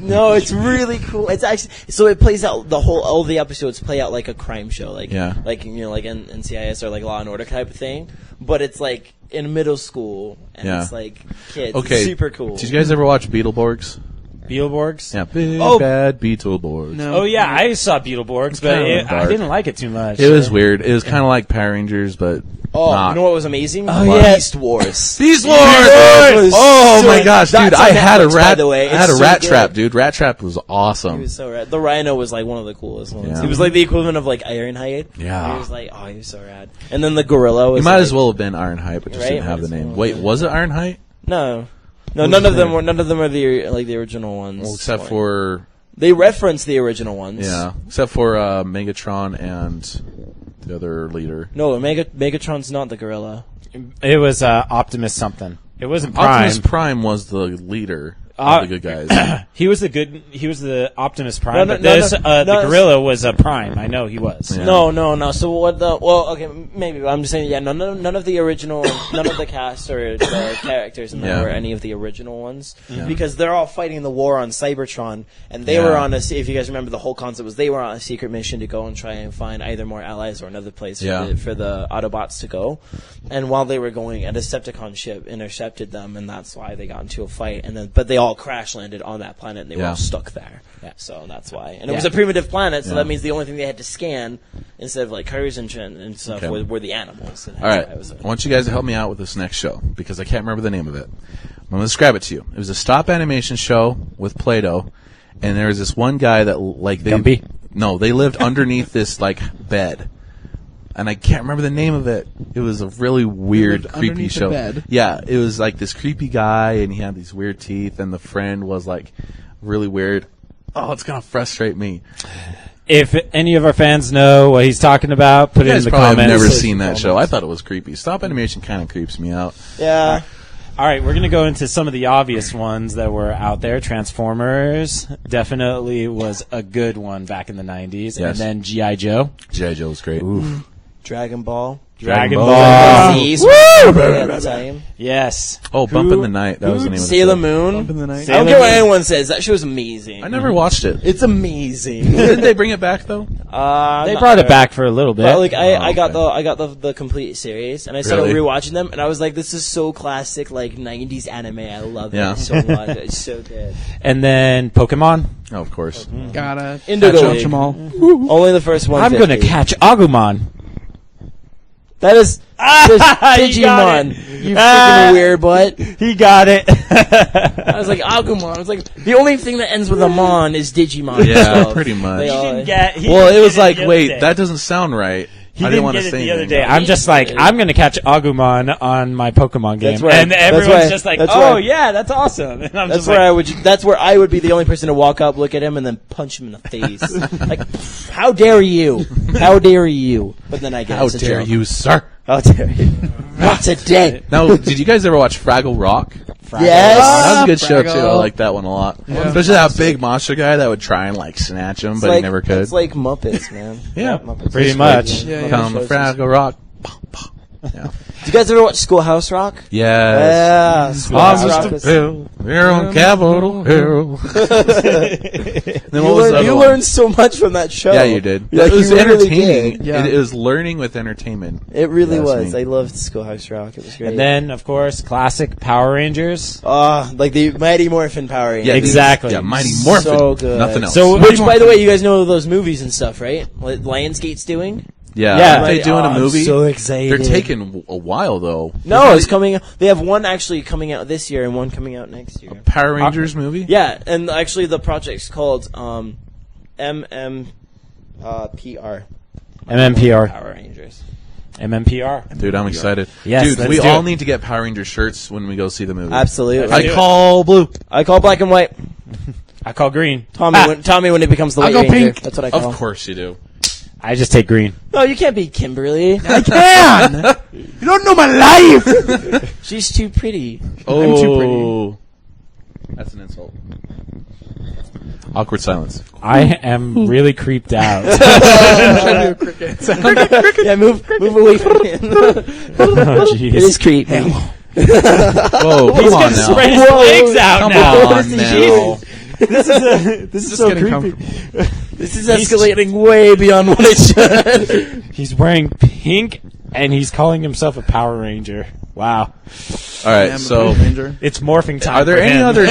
Speaker 4: no, it's really cool. It's actually so it plays out all the episodes play out like a crime show, like
Speaker 1: Yeah.
Speaker 4: like you know like NCIS or like Law and Order type of thing, but it's like in middle school and
Speaker 1: Yeah.
Speaker 4: it's like kids.
Speaker 1: Okay.
Speaker 4: It's super cool.
Speaker 1: Did you guys ever watch Beetleborgs?
Speaker 3: Beetleborgs?
Speaker 1: Yeah, big
Speaker 4: Oh.
Speaker 1: bad Beetleborgs.
Speaker 2: No.
Speaker 3: Oh yeah, I saw Beetleborgs, but
Speaker 1: kinda
Speaker 3: I
Speaker 1: dark.
Speaker 3: didn't like it too much.
Speaker 1: It was weird. It was kind of like Power Rangers, but
Speaker 4: Oh,
Speaker 1: not.
Speaker 4: you know what was amazing?
Speaker 3: Oh, yeah.
Speaker 4: Beast Wars.
Speaker 1: Beast Wars!
Speaker 4: was
Speaker 1: Oh
Speaker 4: so-
Speaker 1: my gosh, dude!
Speaker 4: That's
Speaker 1: I
Speaker 4: on
Speaker 1: had a
Speaker 4: Netflix, by
Speaker 1: rat.
Speaker 4: the way.
Speaker 1: I had a
Speaker 4: It's so
Speaker 1: rat
Speaker 4: good.
Speaker 1: trap, dude. Rat trap was
Speaker 4: He
Speaker 1: awesome.
Speaker 4: was so rad. The Rhino was like one of the coolest ones.
Speaker 1: Yeah.
Speaker 4: He was like the equivalent of like Ironhide.
Speaker 1: Yeah.
Speaker 4: He was like, oh, he was so rad. And then the Gorilla was.
Speaker 1: You might
Speaker 4: like,
Speaker 1: as well have been Ironhide, but just
Speaker 4: Right,
Speaker 1: didn't have
Speaker 4: might
Speaker 1: the
Speaker 4: as
Speaker 1: name.
Speaker 4: well.
Speaker 1: Wait, was it Ironhide?
Speaker 4: No,
Speaker 1: Who's
Speaker 4: none of
Speaker 1: his
Speaker 4: them
Speaker 1: name?
Speaker 4: were. None of them are the like the original ones.
Speaker 1: Well, except for
Speaker 4: they reference the original ones.
Speaker 1: except for Megatron and the other leader.
Speaker 4: No, Megatron's not the gorilla.
Speaker 3: It was Optimus something. It wasn't Prime.
Speaker 1: Optimus Prime was the leader of the good guys.
Speaker 3: He was the Optimus Prime,
Speaker 4: No,
Speaker 3: but
Speaker 4: no,
Speaker 3: this
Speaker 4: no,
Speaker 3: the
Speaker 4: no,
Speaker 3: gorilla was a Prime. I know he was.
Speaker 1: Yeah.
Speaker 4: No. So what the? Well, okay, maybe. But I'm just saying. Yeah, none of the original, none of the cast or the characters in there
Speaker 1: Yeah.
Speaker 4: were any of the original ones
Speaker 1: Yeah.
Speaker 4: because they're all fighting the war on Cybertron, and they
Speaker 1: Yeah.
Speaker 4: were on a. If you guys remember, the whole concept was they were on a secret mission to go and try and find either more allies or another place
Speaker 1: Yeah.
Speaker 4: for the Autobots to go. And while they were going, a Decepticon ship intercepted them, and that's why they got into a fight. And then, but they all crash landed on that planet, and they were
Speaker 1: Yeah.
Speaker 4: all stuck there.
Speaker 3: Yeah.
Speaker 4: So that's why. And it was a primitive planet, so that means the only thing they had to scan instead of like cars and stuff
Speaker 1: Okay.
Speaker 4: were the animals. And
Speaker 1: All right,
Speaker 4: that's why it was
Speaker 1: I want you guys to help me out with this next show because I can't remember the name of it. I'm going to describe it to you. It was a stop animation show with Play-Doh, and there was this one guy that like they
Speaker 3: Gumby?
Speaker 1: No, they lived underneath this like bed. and I can't remember the name of it. It was a really weird,
Speaker 2: lived
Speaker 1: creepy
Speaker 2: underneath the
Speaker 1: show.
Speaker 2: bed.
Speaker 1: Yeah, it was like this creepy guy, and he had these weird teeth, and the friend was like really weird. Oh, it's gonna frustrate me.
Speaker 3: If any of our fans know what he's talking about, put
Speaker 1: You
Speaker 3: it in
Speaker 1: guys
Speaker 3: the
Speaker 1: probably have
Speaker 3: comments.
Speaker 1: never seen that show. I thought it was creepy. Stop animation kind of creeps me out.
Speaker 4: Yeah.
Speaker 3: All right, we're going to go into some of the obvious ones that were out there. Transformers definitely was a good one back in the 90s.
Speaker 1: Yes.
Speaker 3: And then G.I. Joe.
Speaker 1: G.I. Joe was great.
Speaker 4: Dragon Ball.
Speaker 3: Dragon
Speaker 1: Ball.
Speaker 3: Ball.
Speaker 4: Z's at the time.
Speaker 3: Yes.
Speaker 1: Oh, Bump in the Night. That was the name of the
Speaker 4: Sailor
Speaker 1: show.
Speaker 4: Moon.
Speaker 2: Up in the night.
Speaker 4: I don't care what anyone says. That show's amazing.
Speaker 1: I never watched it.
Speaker 4: It's amazing.
Speaker 1: Didn't they bring it back though?
Speaker 3: They brought it back for a little bit.
Speaker 4: But like I got
Speaker 1: okay.
Speaker 4: the complete series, and I started
Speaker 1: Really?
Speaker 4: rewatching them, and I was like, this is so classic, like 90s anime. I love
Speaker 1: Yeah.
Speaker 4: it so much. It's so good.
Speaker 3: And then Pokemon.
Speaker 1: Oh, of course.
Speaker 2: Gotta
Speaker 4: Indigo
Speaker 2: catch
Speaker 4: League.
Speaker 2: them all.
Speaker 4: Only the first one.
Speaker 3: I'm going to catch Agumon.
Speaker 4: That is just
Speaker 3: You got
Speaker 4: Digimon.
Speaker 3: it.
Speaker 4: You freaking weird butt.
Speaker 3: He got it.
Speaker 4: I was like Agumon. I was like, the only thing that ends with a mon is Digimon.
Speaker 1: Yeah,
Speaker 4: So
Speaker 1: pretty much.
Speaker 4: they all-
Speaker 1: Well, it was like, wait, that doesn't sound right.
Speaker 3: He
Speaker 1: I
Speaker 3: didn't
Speaker 1: didn't want
Speaker 3: get
Speaker 1: to
Speaker 3: it
Speaker 1: say
Speaker 3: the other
Speaker 1: anything.
Speaker 3: day. I'm just like, I'm going to catch Agumon on my Pokemon game.
Speaker 4: That's right.
Speaker 3: And
Speaker 4: That's
Speaker 3: everyone's
Speaker 4: right.
Speaker 3: just like,
Speaker 4: That's
Speaker 3: oh,
Speaker 4: right.
Speaker 3: yeah, that's awesome. And I'm
Speaker 4: That's
Speaker 3: just
Speaker 4: where
Speaker 3: like,
Speaker 4: That's where I would be the only person to walk up, look at him, and then punch him in the face. Like, how dare you? How dare you? But then I guess
Speaker 1: How
Speaker 4: it's a
Speaker 1: dare
Speaker 4: joke.
Speaker 1: you, sir?
Speaker 4: How dare you? Not today.
Speaker 1: Now, did you guys ever watch Fraggle Rock?
Speaker 4: Yes.
Speaker 1: That was a good show too.
Speaker 2: Fraggle.
Speaker 1: I like that one a lot.
Speaker 2: Yeah.
Speaker 1: Especially that big monster guy that would try and like snatch him, but he never could.
Speaker 4: It's like Muppets, man.
Speaker 1: Yeah.
Speaker 4: Muppets.
Speaker 3: Pretty much.
Speaker 2: Yeah,
Speaker 1: Come Fraggle Rock. Yeah.
Speaker 4: Do you guys ever watch Schoolhouse Rock?
Speaker 1: Yes.
Speaker 4: Yeah.
Speaker 1: I'm
Speaker 4: Schoolhouse Rock
Speaker 1: Mr.
Speaker 4: was-
Speaker 1: Bill. We're on Capitol Hill. Then what was the other
Speaker 4: You
Speaker 1: one?
Speaker 4: learned so much from that show.
Speaker 1: Yeah, you did.
Speaker 4: Like,
Speaker 1: It was
Speaker 4: you really
Speaker 1: entertaining.
Speaker 4: did.
Speaker 2: Yeah.
Speaker 1: It was learning with entertainment.
Speaker 4: It really
Speaker 1: Yes,
Speaker 4: was.
Speaker 1: me.
Speaker 4: I loved Schoolhouse Rock. It was great.
Speaker 3: And then, of course, classic Power Rangers.
Speaker 4: like the Mighty Morphin Power Rangers.
Speaker 1: Yeah,
Speaker 3: Exactly.
Speaker 1: Yeah, Mighty Morphin.
Speaker 4: So good.
Speaker 1: Nothing else.
Speaker 3: So-
Speaker 4: Which, by the way, you guys know those movies and stuff, right? What Lionsgate's doing?
Speaker 1: yeah,
Speaker 3: Yeah.
Speaker 1: aren't they doing a movie?
Speaker 4: I'm so excited.
Speaker 1: They're taking a while though.
Speaker 4: No, it's coming. They have one actually coming out this year and one coming out next year.
Speaker 1: Power Rangers movie.
Speaker 4: Yeah, and actually the project's called MMPR.
Speaker 3: MMPR.
Speaker 4: Power Rangers.
Speaker 3: MMPR.
Speaker 1: Dude, I'm excited.
Speaker 3: Yes,
Speaker 1: Dude,
Speaker 3: let's
Speaker 1: we
Speaker 3: do
Speaker 1: all
Speaker 3: it.
Speaker 1: need to get Power Ranger shirts when we go see the movie.
Speaker 4: Absolutely.
Speaker 3: do
Speaker 1: I
Speaker 3: it.
Speaker 1: call blue.
Speaker 4: I call black and white.
Speaker 3: I call green.
Speaker 4: Tommy when it becomes the
Speaker 2: I'll
Speaker 4: White
Speaker 2: go
Speaker 4: Ranger.
Speaker 2: pink.
Speaker 4: That's what I call.
Speaker 1: Of course you do.
Speaker 3: I just take green.
Speaker 4: No, you can't be Kimberly.
Speaker 2: I can. You don't know my life.
Speaker 4: She's too pretty.
Speaker 1: Oh,
Speaker 2: too pretty.
Speaker 1: That's an insult. Awkward silence.
Speaker 3: I am really creeped out.
Speaker 4: Yeah, move away from him.
Speaker 3: Oh,
Speaker 4: It is
Speaker 3: jeez.
Speaker 4: creepy.
Speaker 1: Whoa, come
Speaker 3: He's
Speaker 1: on
Speaker 3: gonna
Speaker 1: now.
Speaker 3: spread his legs out
Speaker 1: Come
Speaker 3: now.
Speaker 1: on now.
Speaker 3: This is so
Speaker 2: getting
Speaker 3: creepy.
Speaker 4: This is escalating way beyond what it should.
Speaker 3: He's wearing pink, and he's calling himself a Power Ranger. Wow.
Speaker 1: All right, so
Speaker 2: Ranger.
Speaker 3: It's morphing time.
Speaker 1: are there
Speaker 3: for
Speaker 1: any
Speaker 3: him.
Speaker 1: other?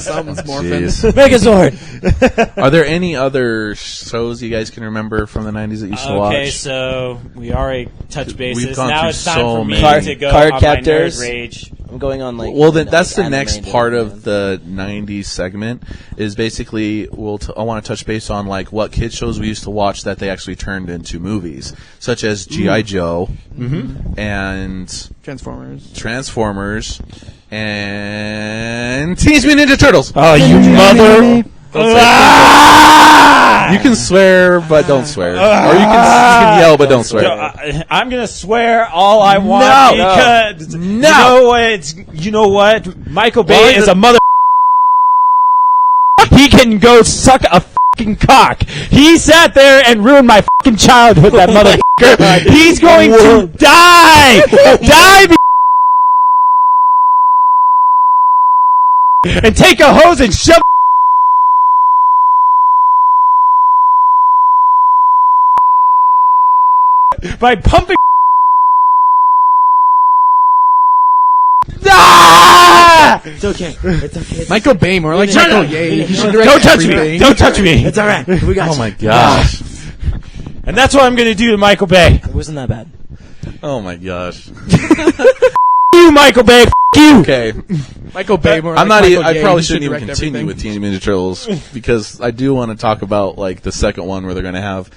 Speaker 2: Something's morphing.
Speaker 1: Jeez.
Speaker 4: Megazord.
Speaker 1: Are there any other shows you guys can remember from the 90s that you used to watch?
Speaker 3: Okay, so we already touched bases.
Speaker 1: We've gone
Speaker 3: Now
Speaker 1: through
Speaker 3: it's time
Speaker 1: so
Speaker 3: for me
Speaker 1: many.
Speaker 3: to go
Speaker 4: Card
Speaker 3: on
Speaker 4: captors.
Speaker 3: my nerd rage.
Speaker 4: I'm going on like.
Speaker 1: Well, then that's the
Speaker 4: anime
Speaker 1: next
Speaker 4: nerd,
Speaker 1: part
Speaker 4: man.
Speaker 1: of the 90s segment is basically I want to touch base on like what kid shows we used to watch that they actually turned into movies, such as G.I. Joe and Transformers and Teenage Mutant Ninja Turtles.
Speaker 3: Oh, you mother!
Speaker 1: You can swear, but don't swear. Or you can yell, but don't swear.
Speaker 3: I'm gonna swear all I want
Speaker 1: No.
Speaker 3: because
Speaker 1: No.
Speaker 3: you know what? Michael Bay
Speaker 1: Why
Speaker 3: is
Speaker 1: the-
Speaker 3: a mother. He can go suck a fucking cock. He sat there and ruined my fucking childhood. That motherfucker. He's going to die. Die. And take a hose and shove. By pumping. Ah!
Speaker 4: It's okay. It's okay.
Speaker 2: Michael Bay, more like
Speaker 3: Shut
Speaker 2: Michael
Speaker 3: up.
Speaker 2: Ye. He should direct
Speaker 3: Don't touch me!
Speaker 2: everything.
Speaker 3: Don't touch me!
Speaker 4: It's all right. We got
Speaker 1: Oh
Speaker 4: you.
Speaker 1: my gosh.
Speaker 3: And that's what I'm going to do to Michael Bay.
Speaker 4: It wasn't that bad.
Speaker 1: Oh my gosh.
Speaker 3: You, Michael Bay. You.
Speaker 1: Okay.
Speaker 2: Michael Bay, more
Speaker 1: I'm
Speaker 2: like
Speaker 1: not.
Speaker 2: Michael
Speaker 1: I
Speaker 2: Ye.
Speaker 1: probably
Speaker 2: He should
Speaker 1: shouldn't even
Speaker 2: direct
Speaker 1: continue
Speaker 2: everything.
Speaker 1: with Teenage Mutant Ninja Turtles because I do want to talk about like the second one where they're going to have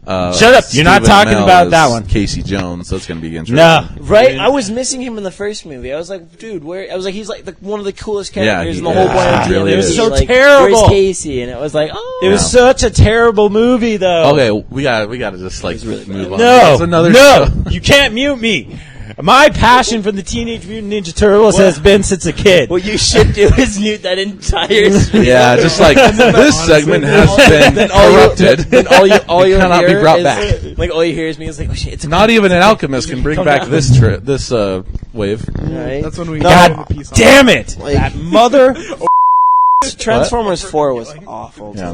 Speaker 3: Shut up! You're not
Speaker 1: Stephen
Speaker 3: talking
Speaker 1: Amell
Speaker 3: about
Speaker 1: as
Speaker 3: that one.
Speaker 1: Casey Jones. So it's going to be interesting.
Speaker 3: No.
Speaker 4: Right? I was missing him in the first movie. I was like, dude, where? I was like, he's like one of the coolest characters in the whole point.
Speaker 1: He really
Speaker 4: It was
Speaker 1: is.
Speaker 3: So
Speaker 4: like,
Speaker 3: terrible.
Speaker 4: Where's Casey? And it was like, oh.
Speaker 3: It was such a terrible movie, though.
Speaker 1: Okay, we got to just like
Speaker 4: really
Speaker 1: move on.
Speaker 3: No,
Speaker 1: It's another
Speaker 3: no,
Speaker 1: show.
Speaker 3: you can't mute me. My passion for the Teenage Mutant Ninja Turtles has been since a kid.
Speaker 4: What you should do is mute that entire stream.
Speaker 1: Yeah, just like this segment has been corrupted.
Speaker 4: Then all you
Speaker 1: cannot
Speaker 4: hear
Speaker 1: be brought
Speaker 4: is,
Speaker 1: back.
Speaker 4: like all you hear is me. It's like, oh shit, it's a
Speaker 1: Not even an alchemist can bring back this wave.
Speaker 4: right?
Speaker 2: That's when we
Speaker 3: God
Speaker 2: have a piece on
Speaker 3: damn it!
Speaker 4: Like-
Speaker 3: That mother.
Speaker 4: Transformers 4 was awful.
Speaker 1: Yeah.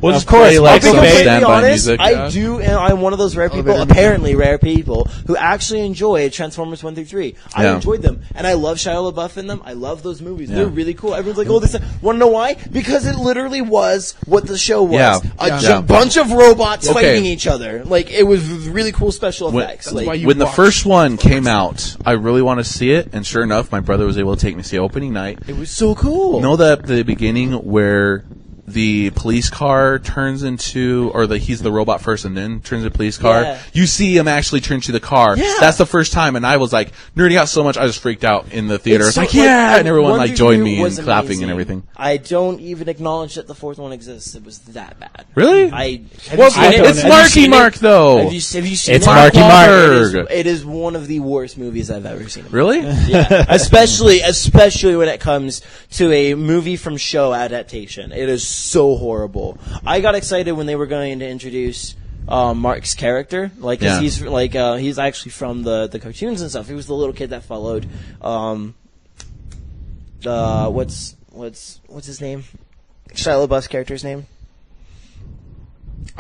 Speaker 3: Well, of
Speaker 1: play,
Speaker 3: course,
Speaker 1: like,
Speaker 4: I'll
Speaker 1: some
Speaker 4: be completely
Speaker 1: standby
Speaker 4: honest,
Speaker 1: music.
Speaker 4: I do, and I'm one of those rare people,
Speaker 2: Elevator
Speaker 4: apparently rare people, who actually enjoy Transformers 1 through 3. I
Speaker 1: Yeah.
Speaker 4: enjoyed them, and I love Shia LaBeouf in them. I love those movies.
Speaker 1: Yeah.
Speaker 4: They're really cool. Everyone's like, oh, this. Want to know why? Because it literally was what the show was.
Speaker 1: Yeah.
Speaker 2: Yeah.
Speaker 4: Bunch of robots
Speaker 1: Okay.
Speaker 4: fighting each other. Like, it was really cool special
Speaker 1: When-
Speaker 4: effects.
Speaker 2: That's
Speaker 4: Like,
Speaker 2: why you
Speaker 1: When the
Speaker 2: watch
Speaker 1: first one came out, I really want to see it, and sure enough, my brother was able to take me to see opening night.
Speaker 4: it was so cool.
Speaker 1: Know that the beginning where the police car turns into, or he's the robot first and then turns into a police car.
Speaker 4: Yeah.
Speaker 1: You see him actually turn to the car.
Speaker 4: Yeah.
Speaker 1: That's the first time, and I was like nerding out so much I just freaked out in the theater. It's
Speaker 4: so-
Speaker 1: like, yeah, and everyone
Speaker 4: 1
Speaker 1: like
Speaker 4: through
Speaker 1: joined
Speaker 4: 2
Speaker 1: me and
Speaker 4: was
Speaker 1: clapping
Speaker 4: amazing.
Speaker 1: and everything.
Speaker 4: I don't even acknowledge that the fourth one exists. It was that bad.
Speaker 1: Really?
Speaker 4: Have
Speaker 1: Well,
Speaker 4: you seen it?
Speaker 1: it's
Speaker 4: Have you
Speaker 1: Marky
Speaker 4: seen
Speaker 1: Mark
Speaker 4: it?
Speaker 1: though.
Speaker 4: Have you seen
Speaker 3: It's
Speaker 4: it?
Speaker 3: Marky Mark.
Speaker 4: It is one of the worst movies I've ever seen.
Speaker 1: Really?
Speaker 4: Yeah, especially when it comes to a movie from show adaptation. It is so horrible. I got excited when they were going to introduce Mark's character, like 'cause
Speaker 1: Yeah.
Speaker 4: he's actually from the cartoons and stuff. He was the little kid that followed. What's his name? Shia LaBeouf's character's name?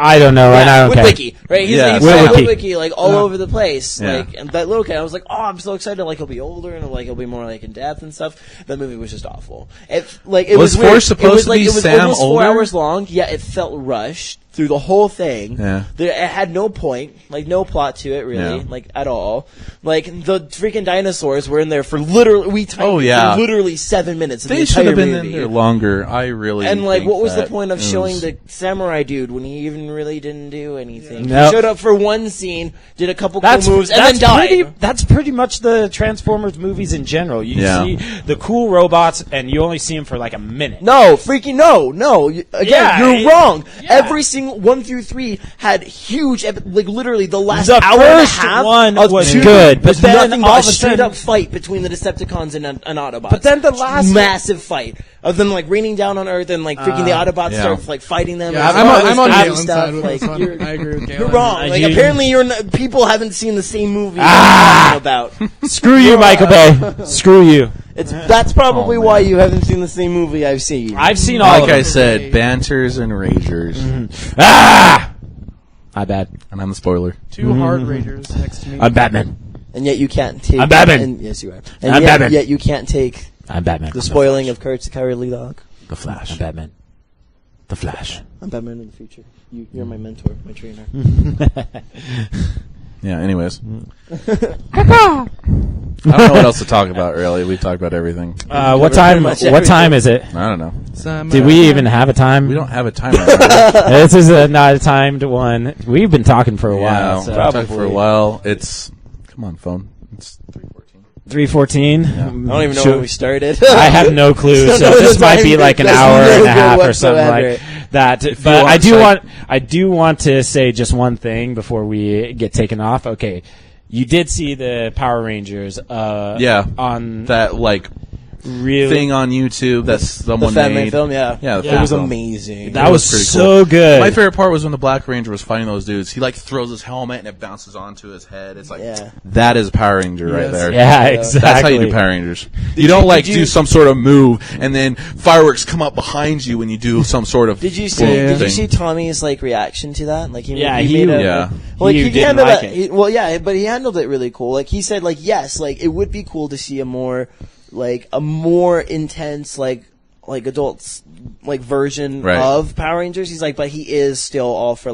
Speaker 3: I don't know. I don't care.
Speaker 4: Wiki, right? He's,
Speaker 1: Yeah.
Speaker 4: he's like
Speaker 3: Wiki.
Speaker 4: Wiki, like all over the place.
Speaker 1: Yeah.
Speaker 4: Like, and that little kid, I was like, oh, I'm so excited. Like, he'll be older and like he'll be more like in depth and stuff. That movie was just awful. It
Speaker 1: Was
Speaker 4: was
Speaker 1: four
Speaker 4: weird.
Speaker 1: supposed
Speaker 4: it was
Speaker 1: to
Speaker 4: like
Speaker 1: be
Speaker 4: it was
Speaker 1: Sam
Speaker 4: almost
Speaker 1: older?
Speaker 4: 4 hours long. Yeah, it felt rushed through the whole thing.
Speaker 1: Yeah.
Speaker 4: It had no point, like no plot to it really,
Speaker 1: Yeah.
Speaker 4: like at all. Like the freaking dinosaurs were in there for literally
Speaker 1: Oh, yeah.
Speaker 4: for literally 7 minutes. Of
Speaker 1: They
Speaker 4: the
Speaker 1: should
Speaker 4: entire
Speaker 1: have been
Speaker 4: movie.
Speaker 1: in there longer. I really
Speaker 4: And like,
Speaker 1: think
Speaker 4: what was the
Speaker 1: that
Speaker 4: point of
Speaker 1: it
Speaker 4: showing
Speaker 1: was-
Speaker 4: the samurai dude when he even really didn't do anything?
Speaker 3: Nope.
Speaker 4: He showed up for one scene, did a couple
Speaker 3: That's
Speaker 4: cool moves, and then died.
Speaker 3: That's pretty much the Transformers movies in general. You
Speaker 1: Yeah.
Speaker 3: see the cool robots, and you only see them for like a minute.
Speaker 4: No, freaking no. Again,
Speaker 3: Yeah,
Speaker 4: you're wrong.
Speaker 3: yeah.
Speaker 4: Every single 1 through 3 had huge, like literally the last
Speaker 3: The
Speaker 4: hour and a
Speaker 3: first
Speaker 4: half
Speaker 3: one
Speaker 4: of
Speaker 3: was
Speaker 4: two-
Speaker 3: good, but
Speaker 4: was
Speaker 3: then
Speaker 4: nothing
Speaker 3: all
Speaker 4: but
Speaker 3: of
Speaker 4: a
Speaker 3: a
Speaker 4: straight
Speaker 3: sudden-
Speaker 4: up fight between the Decepticons and Autobots.
Speaker 3: But then the last-
Speaker 4: massive fight of them like raining down on Earth and like freaking the Autobots
Speaker 1: yeah.
Speaker 4: start like fighting them.
Speaker 2: Yeah,
Speaker 4: and
Speaker 2: I'm
Speaker 4: all
Speaker 2: on,
Speaker 4: this
Speaker 2: I'm on
Speaker 4: crazy
Speaker 2: Galen's
Speaker 4: stuff.
Speaker 2: side with
Speaker 4: Like,
Speaker 2: this one.
Speaker 4: you're,
Speaker 2: I agree with Galen.
Speaker 4: you're wrong. Like
Speaker 3: you-
Speaker 4: apparently people haven't seen the same movie I'm talking about.
Speaker 3: Screw you, Michael Bay. Screw you.
Speaker 4: That's probably
Speaker 1: Oh,
Speaker 4: why
Speaker 1: man.
Speaker 4: you haven't seen the same movie I've seen.
Speaker 3: I've seen all
Speaker 1: Like
Speaker 3: of
Speaker 1: I
Speaker 3: them.
Speaker 1: said, banters and ragers.
Speaker 3: Ah! My bad.
Speaker 1: And I'm the spoiler.
Speaker 2: Two hard ragers next to me.
Speaker 3: I'm Batman.
Speaker 4: And yet you can't take.
Speaker 3: I'm Batman.
Speaker 4: And, yes, you are. And
Speaker 3: I'm
Speaker 4: yet,
Speaker 3: Batman.
Speaker 4: yet you can't take
Speaker 3: I'm Batman.
Speaker 4: the spoiling of Kurt's cowardly dog.
Speaker 1: The Flash.
Speaker 3: I'm Batman. The Flash.
Speaker 4: I'm Batman in the future. You're my mentor, my trainer.
Speaker 1: Yeah, anyways. I don't know what else to talk about, really. We've talked about everything.
Speaker 3: What time?
Speaker 4: much
Speaker 3: What time is it?
Speaker 1: I don't know.
Speaker 3: Did we even have a time?
Speaker 1: We don't have a time right now.
Speaker 3: This is not a timed one. We've been talking for a
Speaker 1: Yeah,
Speaker 3: while.
Speaker 1: we've
Speaker 3: So.
Speaker 1: been talking for a while. It's... Come on, phone. It's 3:14.
Speaker 3: 3:14.
Speaker 4: I don't even know when we started.
Speaker 3: I have no clue.
Speaker 4: Don't
Speaker 3: So
Speaker 4: know
Speaker 3: this
Speaker 4: the
Speaker 3: might
Speaker 4: time
Speaker 3: be like an
Speaker 4: difference.
Speaker 3: hour
Speaker 4: No
Speaker 3: and a
Speaker 4: good
Speaker 3: half or something
Speaker 4: whatsoever.
Speaker 3: like that.
Speaker 1: you
Speaker 3: But
Speaker 1: want,
Speaker 3: I do want to say just one thing before we get taken off. Okay, you did see the Power Rangers.
Speaker 1: Yeah.
Speaker 3: On
Speaker 1: That, like,
Speaker 3: really
Speaker 1: thing on YouTube that someone
Speaker 4: the Fat Man
Speaker 1: made.
Speaker 4: film, yeah.
Speaker 1: Yeah, the
Speaker 4: It was
Speaker 1: film.
Speaker 4: amazing.
Speaker 3: that
Speaker 1: It
Speaker 3: was
Speaker 1: was pretty
Speaker 3: so good.
Speaker 1: My favorite part was when the Black Ranger was fighting those dudes. He, like, throws his helmet and it bounces onto his head. It's like,
Speaker 4: Yeah.
Speaker 1: that is Power Ranger right
Speaker 2: Yes.
Speaker 1: there.
Speaker 3: Yeah, exactly.
Speaker 1: That's how you do Power Rangers. You don't like do some sort of move and then fireworks come up behind you when you do some sort of
Speaker 4: Did you see?
Speaker 1: thing.
Speaker 4: Did you see Tommy's like reaction to that? Like he
Speaker 3: he-
Speaker 4: made a,
Speaker 1: yeah.
Speaker 4: Like
Speaker 3: He
Speaker 4: he
Speaker 3: didn't
Speaker 4: handled
Speaker 3: like
Speaker 4: it.
Speaker 3: it.
Speaker 4: Well, yeah, but he handled it really cool. Like he said, like yes, like it would be cool to see a more intense, like adults version
Speaker 1: Right.
Speaker 4: of Power Rangers. He's like, but he is still all for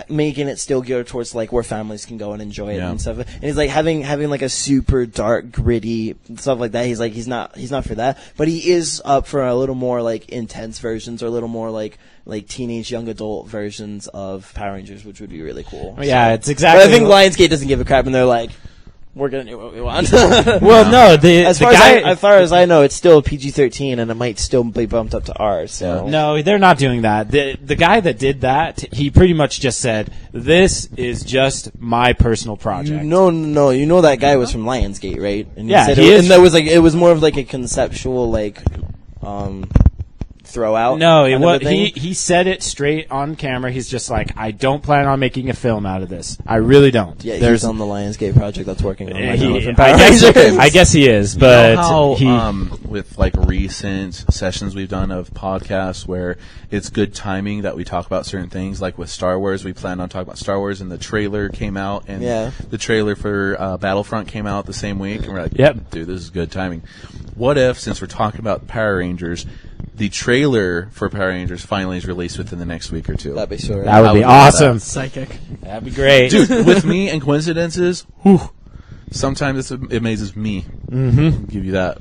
Speaker 4: making it still geared towards where families can go and enjoy it and stuff. And he's like having a super dark, gritty stuff like that. He's like, he's not for that, but he is up for a little more intense versions or a little more like teenage young adult versions of Power Rangers, which would be really cool.
Speaker 3: Yeah, it's exactly.
Speaker 4: But I think Lionsgate doesn't give a crap, and they're like, we're gonna do what we want.
Speaker 3: Well, no,
Speaker 4: as far as I know, it's still PG-13, and it might still be bumped up to R. So
Speaker 3: no, they're not doing that. The guy that did that, he pretty much just said, "This is just my personal project."
Speaker 4: No, that guy was from Lionsgate, right? And
Speaker 3: Yeah,
Speaker 4: said
Speaker 3: he is.
Speaker 4: and that was it was more of a conceptual throw out.
Speaker 3: No,
Speaker 4: kind of a thing.
Speaker 3: he said it straight on camera. He's just like, I don't plan on making a film out of this. I really don't.
Speaker 4: Yeah, he's on the Lionsgate project that's working on right now with
Speaker 3: I
Speaker 4: Power
Speaker 3: guess,
Speaker 4: Rangers.
Speaker 3: I guess he is, but
Speaker 1: You know
Speaker 3: he.
Speaker 1: how, with recent sessions we've done of podcasts where it's good timing that we talk about certain things, like with Star Wars, we planned on talking about Star Wars, and the trailer came out, and the trailer for Battlefront came out the same week, and we're like,
Speaker 3: Yep.
Speaker 1: dude, this is good timing. What if, since we're talking about Power Rangers, the trailer for Power Rangers finally is released within the next week or two?
Speaker 4: That'd be sure.
Speaker 3: That would be awesome.
Speaker 2: Psychic.
Speaker 3: That'd be great.
Speaker 1: Dude, with me and coincidences, sometimes it amazes me. Mm-hmm. Give you that.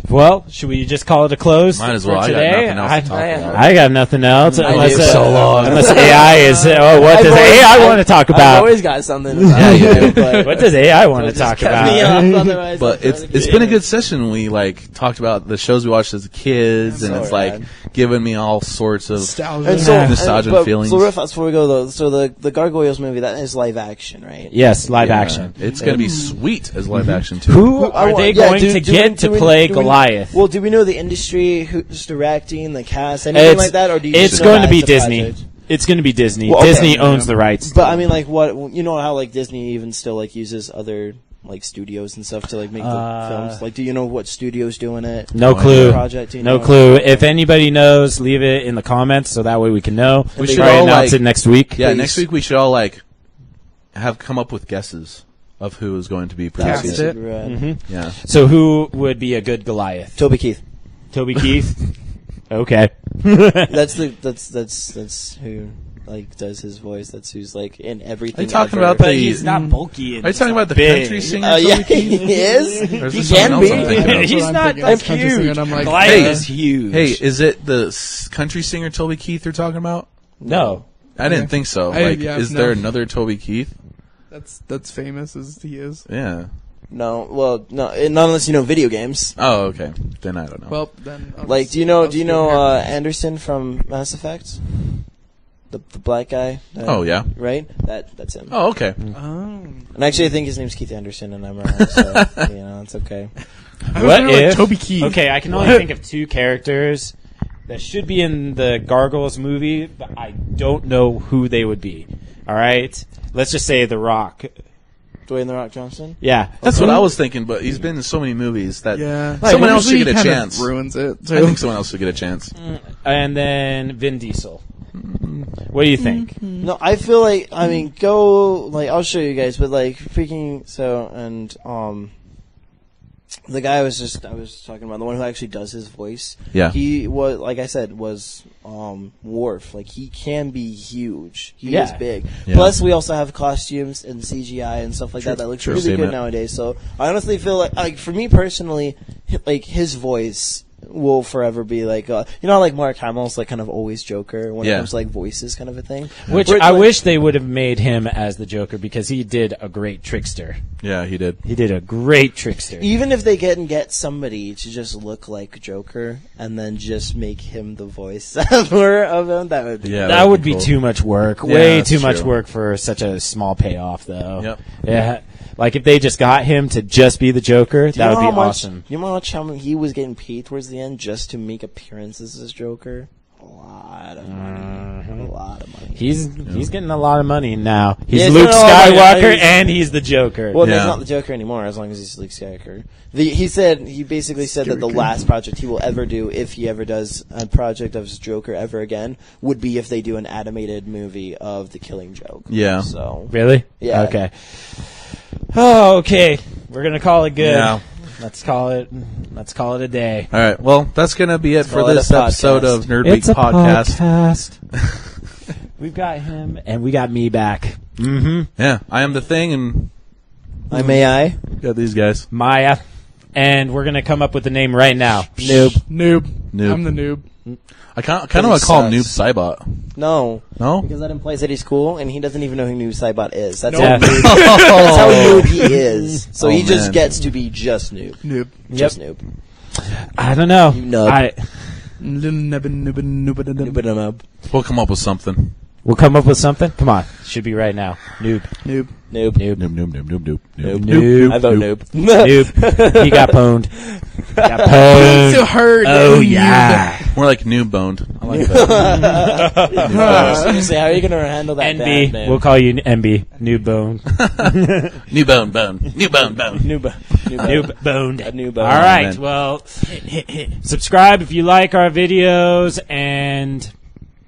Speaker 3: Well, should we just call it a close?
Speaker 1: Might as well.
Speaker 3: For
Speaker 1: I got
Speaker 3: today?
Speaker 1: nothing else to talk about.
Speaker 3: I got nothing else. Unless,
Speaker 4: do. So long.
Speaker 3: Unless AI is. What does
Speaker 4: always-
Speaker 3: AI want to talk
Speaker 4: I've
Speaker 3: about?
Speaker 4: always got something to talk about, but
Speaker 3: What does AI want to
Speaker 4: just
Speaker 3: talk
Speaker 4: cut me
Speaker 3: about?
Speaker 4: off, otherwise
Speaker 1: But
Speaker 4: I'll
Speaker 1: it's
Speaker 4: try to
Speaker 1: been a good session. We talked about the shows we watched as kids, and
Speaker 4: so
Speaker 1: it's
Speaker 4: rad.
Speaker 1: giving me all sorts of
Speaker 2: Nostalgia.
Speaker 4: And so,
Speaker 1: nostalgia
Speaker 4: but
Speaker 1: feelings.
Speaker 4: So real fast before we go though, so the Gargoyles movie, that is live action, right?
Speaker 3: Yes, live
Speaker 1: Yeah,
Speaker 3: action.
Speaker 1: It's going to be sweet as live action too.
Speaker 3: Who are they going to get to play
Speaker 4: do we-
Speaker 3: Goliath?
Speaker 4: Well, do we know the industry, who's directing, the cast, anything like that, or do you
Speaker 3: it's
Speaker 4: just know
Speaker 3: going to
Speaker 4: that
Speaker 3: be
Speaker 4: it's a
Speaker 3: Disney.
Speaker 4: project?
Speaker 3: It's going to be Disney.
Speaker 4: Well, okay.
Speaker 3: Disney owns the rights.
Speaker 4: But I mean, what you know how Disney even still uses other studios and stuff to make the films. Do you know what studio's doing it?
Speaker 3: No clue.
Speaker 4: Project, do you
Speaker 3: No
Speaker 4: know?
Speaker 3: clue. If anybody knows, leave it in the comments so that way we can know.
Speaker 1: We
Speaker 3: We
Speaker 1: should
Speaker 3: should
Speaker 1: all,
Speaker 3: announce it next week.
Speaker 1: Yeah,
Speaker 4: Please.
Speaker 1: next week we should all have come up with guesses of who is going to be producing
Speaker 2: Cast
Speaker 1: it.
Speaker 2: it.
Speaker 4: Right.
Speaker 1: Yeah.
Speaker 3: So who would be a good Goliath?
Speaker 4: Toby Keith.
Speaker 3: Toby Keith? Okay.
Speaker 4: That's who does his voice. That's who's in everything.
Speaker 1: Are you talking
Speaker 4: ever.
Speaker 1: about
Speaker 3: But
Speaker 1: the-
Speaker 3: he's not bulky.
Speaker 1: Are you talking about the
Speaker 3: big.
Speaker 1: country singer?
Speaker 4: Yeah,
Speaker 1: Toby Keith?
Speaker 4: he is.
Speaker 1: Or is
Speaker 4: He
Speaker 1: this someone
Speaker 4: can
Speaker 1: else
Speaker 4: be.
Speaker 1: I'm thinking of?
Speaker 2: That's
Speaker 3: He's
Speaker 2: what I'm
Speaker 3: not.
Speaker 2: thinking.
Speaker 3: I'm
Speaker 2: It's country singer,
Speaker 3: huge.
Speaker 2: and I'm like,
Speaker 3: Goliath
Speaker 1: hey,
Speaker 3: is huge.
Speaker 1: Hey, is it the country singer Toby Keith you're talking about?
Speaker 3: No.
Speaker 1: I didn't think so. Is there another Toby Keith?
Speaker 2: That's famous as he is.
Speaker 1: Yeah.
Speaker 4: No, well, no, not unless you know video games.
Speaker 1: Oh, okay. Then I don't know.
Speaker 2: Well, then
Speaker 4: Do you know Anderson from Mass Effect? The black guy.
Speaker 1: Oh, yeah.
Speaker 4: Right. That's him.
Speaker 1: Oh, okay.
Speaker 4: And actually, I think his name's Keith Anderson, and I'm wrong. So it's okay.
Speaker 3: What if
Speaker 2: Toby Keith?
Speaker 3: Okay, I can only think of two characters that should be in the Gargoyles movie, but I don't know who they would be. All right, let's just say The Rock.
Speaker 4: Dwayne The Rock Johnson.
Speaker 3: Yeah,
Speaker 1: That's what I was thinking, but he's been in so many movies that
Speaker 2: Yeah.
Speaker 1: someone else should
Speaker 2: Usually
Speaker 1: get a
Speaker 2: he kind of
Speaker 1: chance.
Speaker 2: Ruins it.
Speaker 1: I think someone else should get a chance.
Speaker 3: And then Vin Diesel. What do you think?
Speaker 4: No, I feel go I'll show you guys, but the guy I was talking about, the one who actually does his voice.
Speaker 1: Yeah.
Speaker 4: He was, like I said, Worf. He can be huge. He
Speaker 3: Yeah.
Speaker 4: is big.
Speaker 1: Yeah.
Speaker 4: Plus, we also have costumes and CGI and stuff like that looks
Speaker 1: True
Speaker 4: really
Speaker 1: statement.
Speaker 4: good nowadays. So I honestly feel like for me personally, his voice will forever be Mark Hamill's kind of always Joker when it
Speaker 1: Yeah.
Speaker 4: comes to voices kind of a thing.
Speaker 3: Which
Speaker 4: Where it's
Speaker 3: I wish they would have made him as the Joker because he did a great trickster.
Speaker 1: Yeah, he did.
Speaker 3: He did a great trickster.
Speaker 4: Even if they get somebody to just look like Joker and then just make him the voice actor of him, that would be
Speaker 3: That would be
Speaker 1: cool.
Speaker 3: too much work.
Speaker 1: Yeah,
Speaker 3: Way
Speaker 1: that's
Speaker 3: too much
Speaker 1: true.
Speaker 3: work for such a small payoff, though.
Speaker 1: Yep.
Speaker 3: Yeah. If they just got him to just be the Joker, that would be awesome.
Speaker 4: You know how much he was getting paid towards the end just to make appearances as Joker? A lot of money. A lot of money.
Speaker 3: He's getting a lot of money now. He's
Speaker 4: Yeah, he's
Speaker 3: Luke
Speaker 4: getting a lot of money.
Speaker 3: Skywalker and he's the Joker.
Speaker 4: Well,
Speaker 1: Yeah.
Speaker 4: he's not the Joker anymore as long as he's Luke Skywalker. He basically said that the last project he will ever do, if he ever does a project of his Joker ever again, would be if they do an animated movie of The Killing Joke.
Speaker 1: Yeah.
Speaker 4: So
Speaker 3: Really?
Speaker 4: Yeah.
Speaker 3: Okay. Oh, okay. We're gonna call it good.
Speaker 1: Yeah.
Speaker 3: Let's call it. Let's call it a day.
Speaker 1: All right. Well, that's going to be it for
Speaker 4: call it
Speaker 1: this
Speaker 4: a
Speaker 1: episode
Speaker 4: podcast.
Speaker 1: of Nerd Week
Speaker 3: It's a
Speaker 1: Podcast.
Speaker 3: We've got him, and we got me back. Mm-hmm.
Speaker 1: Yeah, I am the thing, and
Speaker 4: I
Speaker 1: got these guys.
Speaker 3: Maya. And we're going to come up with the name right now.
Speaker 2: Noob.
Speaker 1: Noob.
Speaker 2: I'm the noob.
Speaker 1: I kind of want to call him Noob
Speaker 4: sucks.
Speaker 1: Cybot.
Speaker 4: No.
Speaker 1: No?
Speaker 4: Because that implies that he's cool, and he doesn't even know who Noob Saibot is. That's,
Speaker 2: No.
Speaker 4: how, noob, that's how noob he is. So
Speaker 1: Oh,
Speaker 4: he just
Speaker 1: man.
Speaker 4: gets to be just noob.
Speaker 2: Noob.
Speaker 4: Just noob.
Speaker 3: I don't know.
Speaker 4: You nub.
Speaker 2: Noob.
Speaker 1: We'll come up with something.
Speaker 3: We'll come up with something. Come on. Should be right now. Noob.
Speaker 2: Noob.
Speaker 4: Noob.
Speaker 3: Noob.
Speaker 1: Noob.
Speaker 3: Noob.
Speaker 4: I vote noob.
Speaker 3: Noob. He got pwned. Got pwned.
Speaker 2: So hurt.
Speaker 3: Oh, yeah.
Speaker 1: More like noob boned. I like that.
Speaker 4: Seriously, how are you going to handle that bad,
Speaker 3: NB.
Speaker 4: man?
Speaker 3: We'll call you NB. Noob bone.
Speaker 1: New bone. New bone.
Speaker 4: Noob.
Speaker 3: Noob boned.
Speaker 4: A noob.
Speaker 3: All right.
Speaker 1: man.
Speaker 3: Well, subscribe if you like our videos, and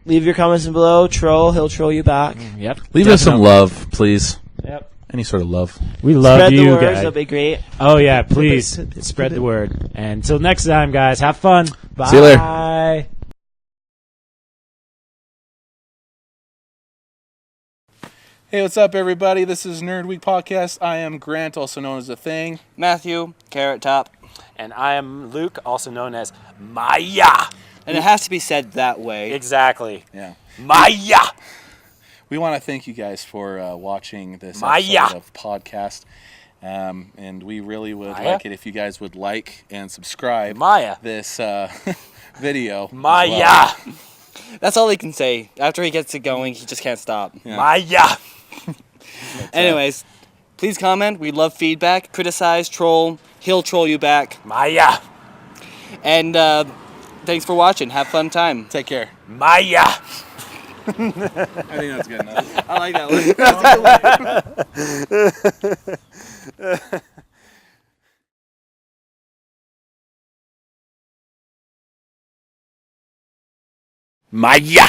Speaker 4: Leave your comments below. Troll. He'll troll you back.
Speaker 3: yep.
Speaker 1: Leave us some love, please.
Speaker 3: Yep.
Speaker 1: Any sort of love.
Speaker 3: We love
Speaker 4: Spread the
Speaker 3: you
Speaker 4: word.
Speaker 3: guys.
Speaker 4: That'll be great.
Speaker 3: Oh yeah, please spread the word. And until next time, guys, have fun. Bye.
Speaker 1: See you later. Hey, what's up, everybody? This is Nerd Week Podcast. I am Grant, also known as The Thing.
Speaker 5: Matthew, Carrot Top.
Speaker 3: And I am Luke, also known as Maya.
Speaker 5: And it has to be said that way.
Speaker 3: Exactly.
Speaker 1: Yeah.
Speaker 3: Maya.
Speaker 1: We want to thank you guys for watching this
Speaker 3: Maya.
Speaker 1: episode of podcast. And we really would
Speaker 3: Maya?
Speaker 1: like it if you guys would like and subscribe
Speaker 3: Maya.
Speaker 1: this video. as
Speaker 3: Maya.
Speaker 1: well.
Speaker 5: That's all he can say. After he gets it going, he just can't stop.
Speaker 1: Yeah.
Speaker 3: Maya.
Speaker 5: Anyways, please comment. We love feedback. Criticize, troll. He'll troll you back.
Speaker 3: Maya.
Speaker 5: And thanks for watching. Have fun time.
Speaker 1: Take care.
Speaker 3: Maya.
Speaker 1: I think that's good enough.
Speaker 5: I like that one.
Speaker 3: Maya.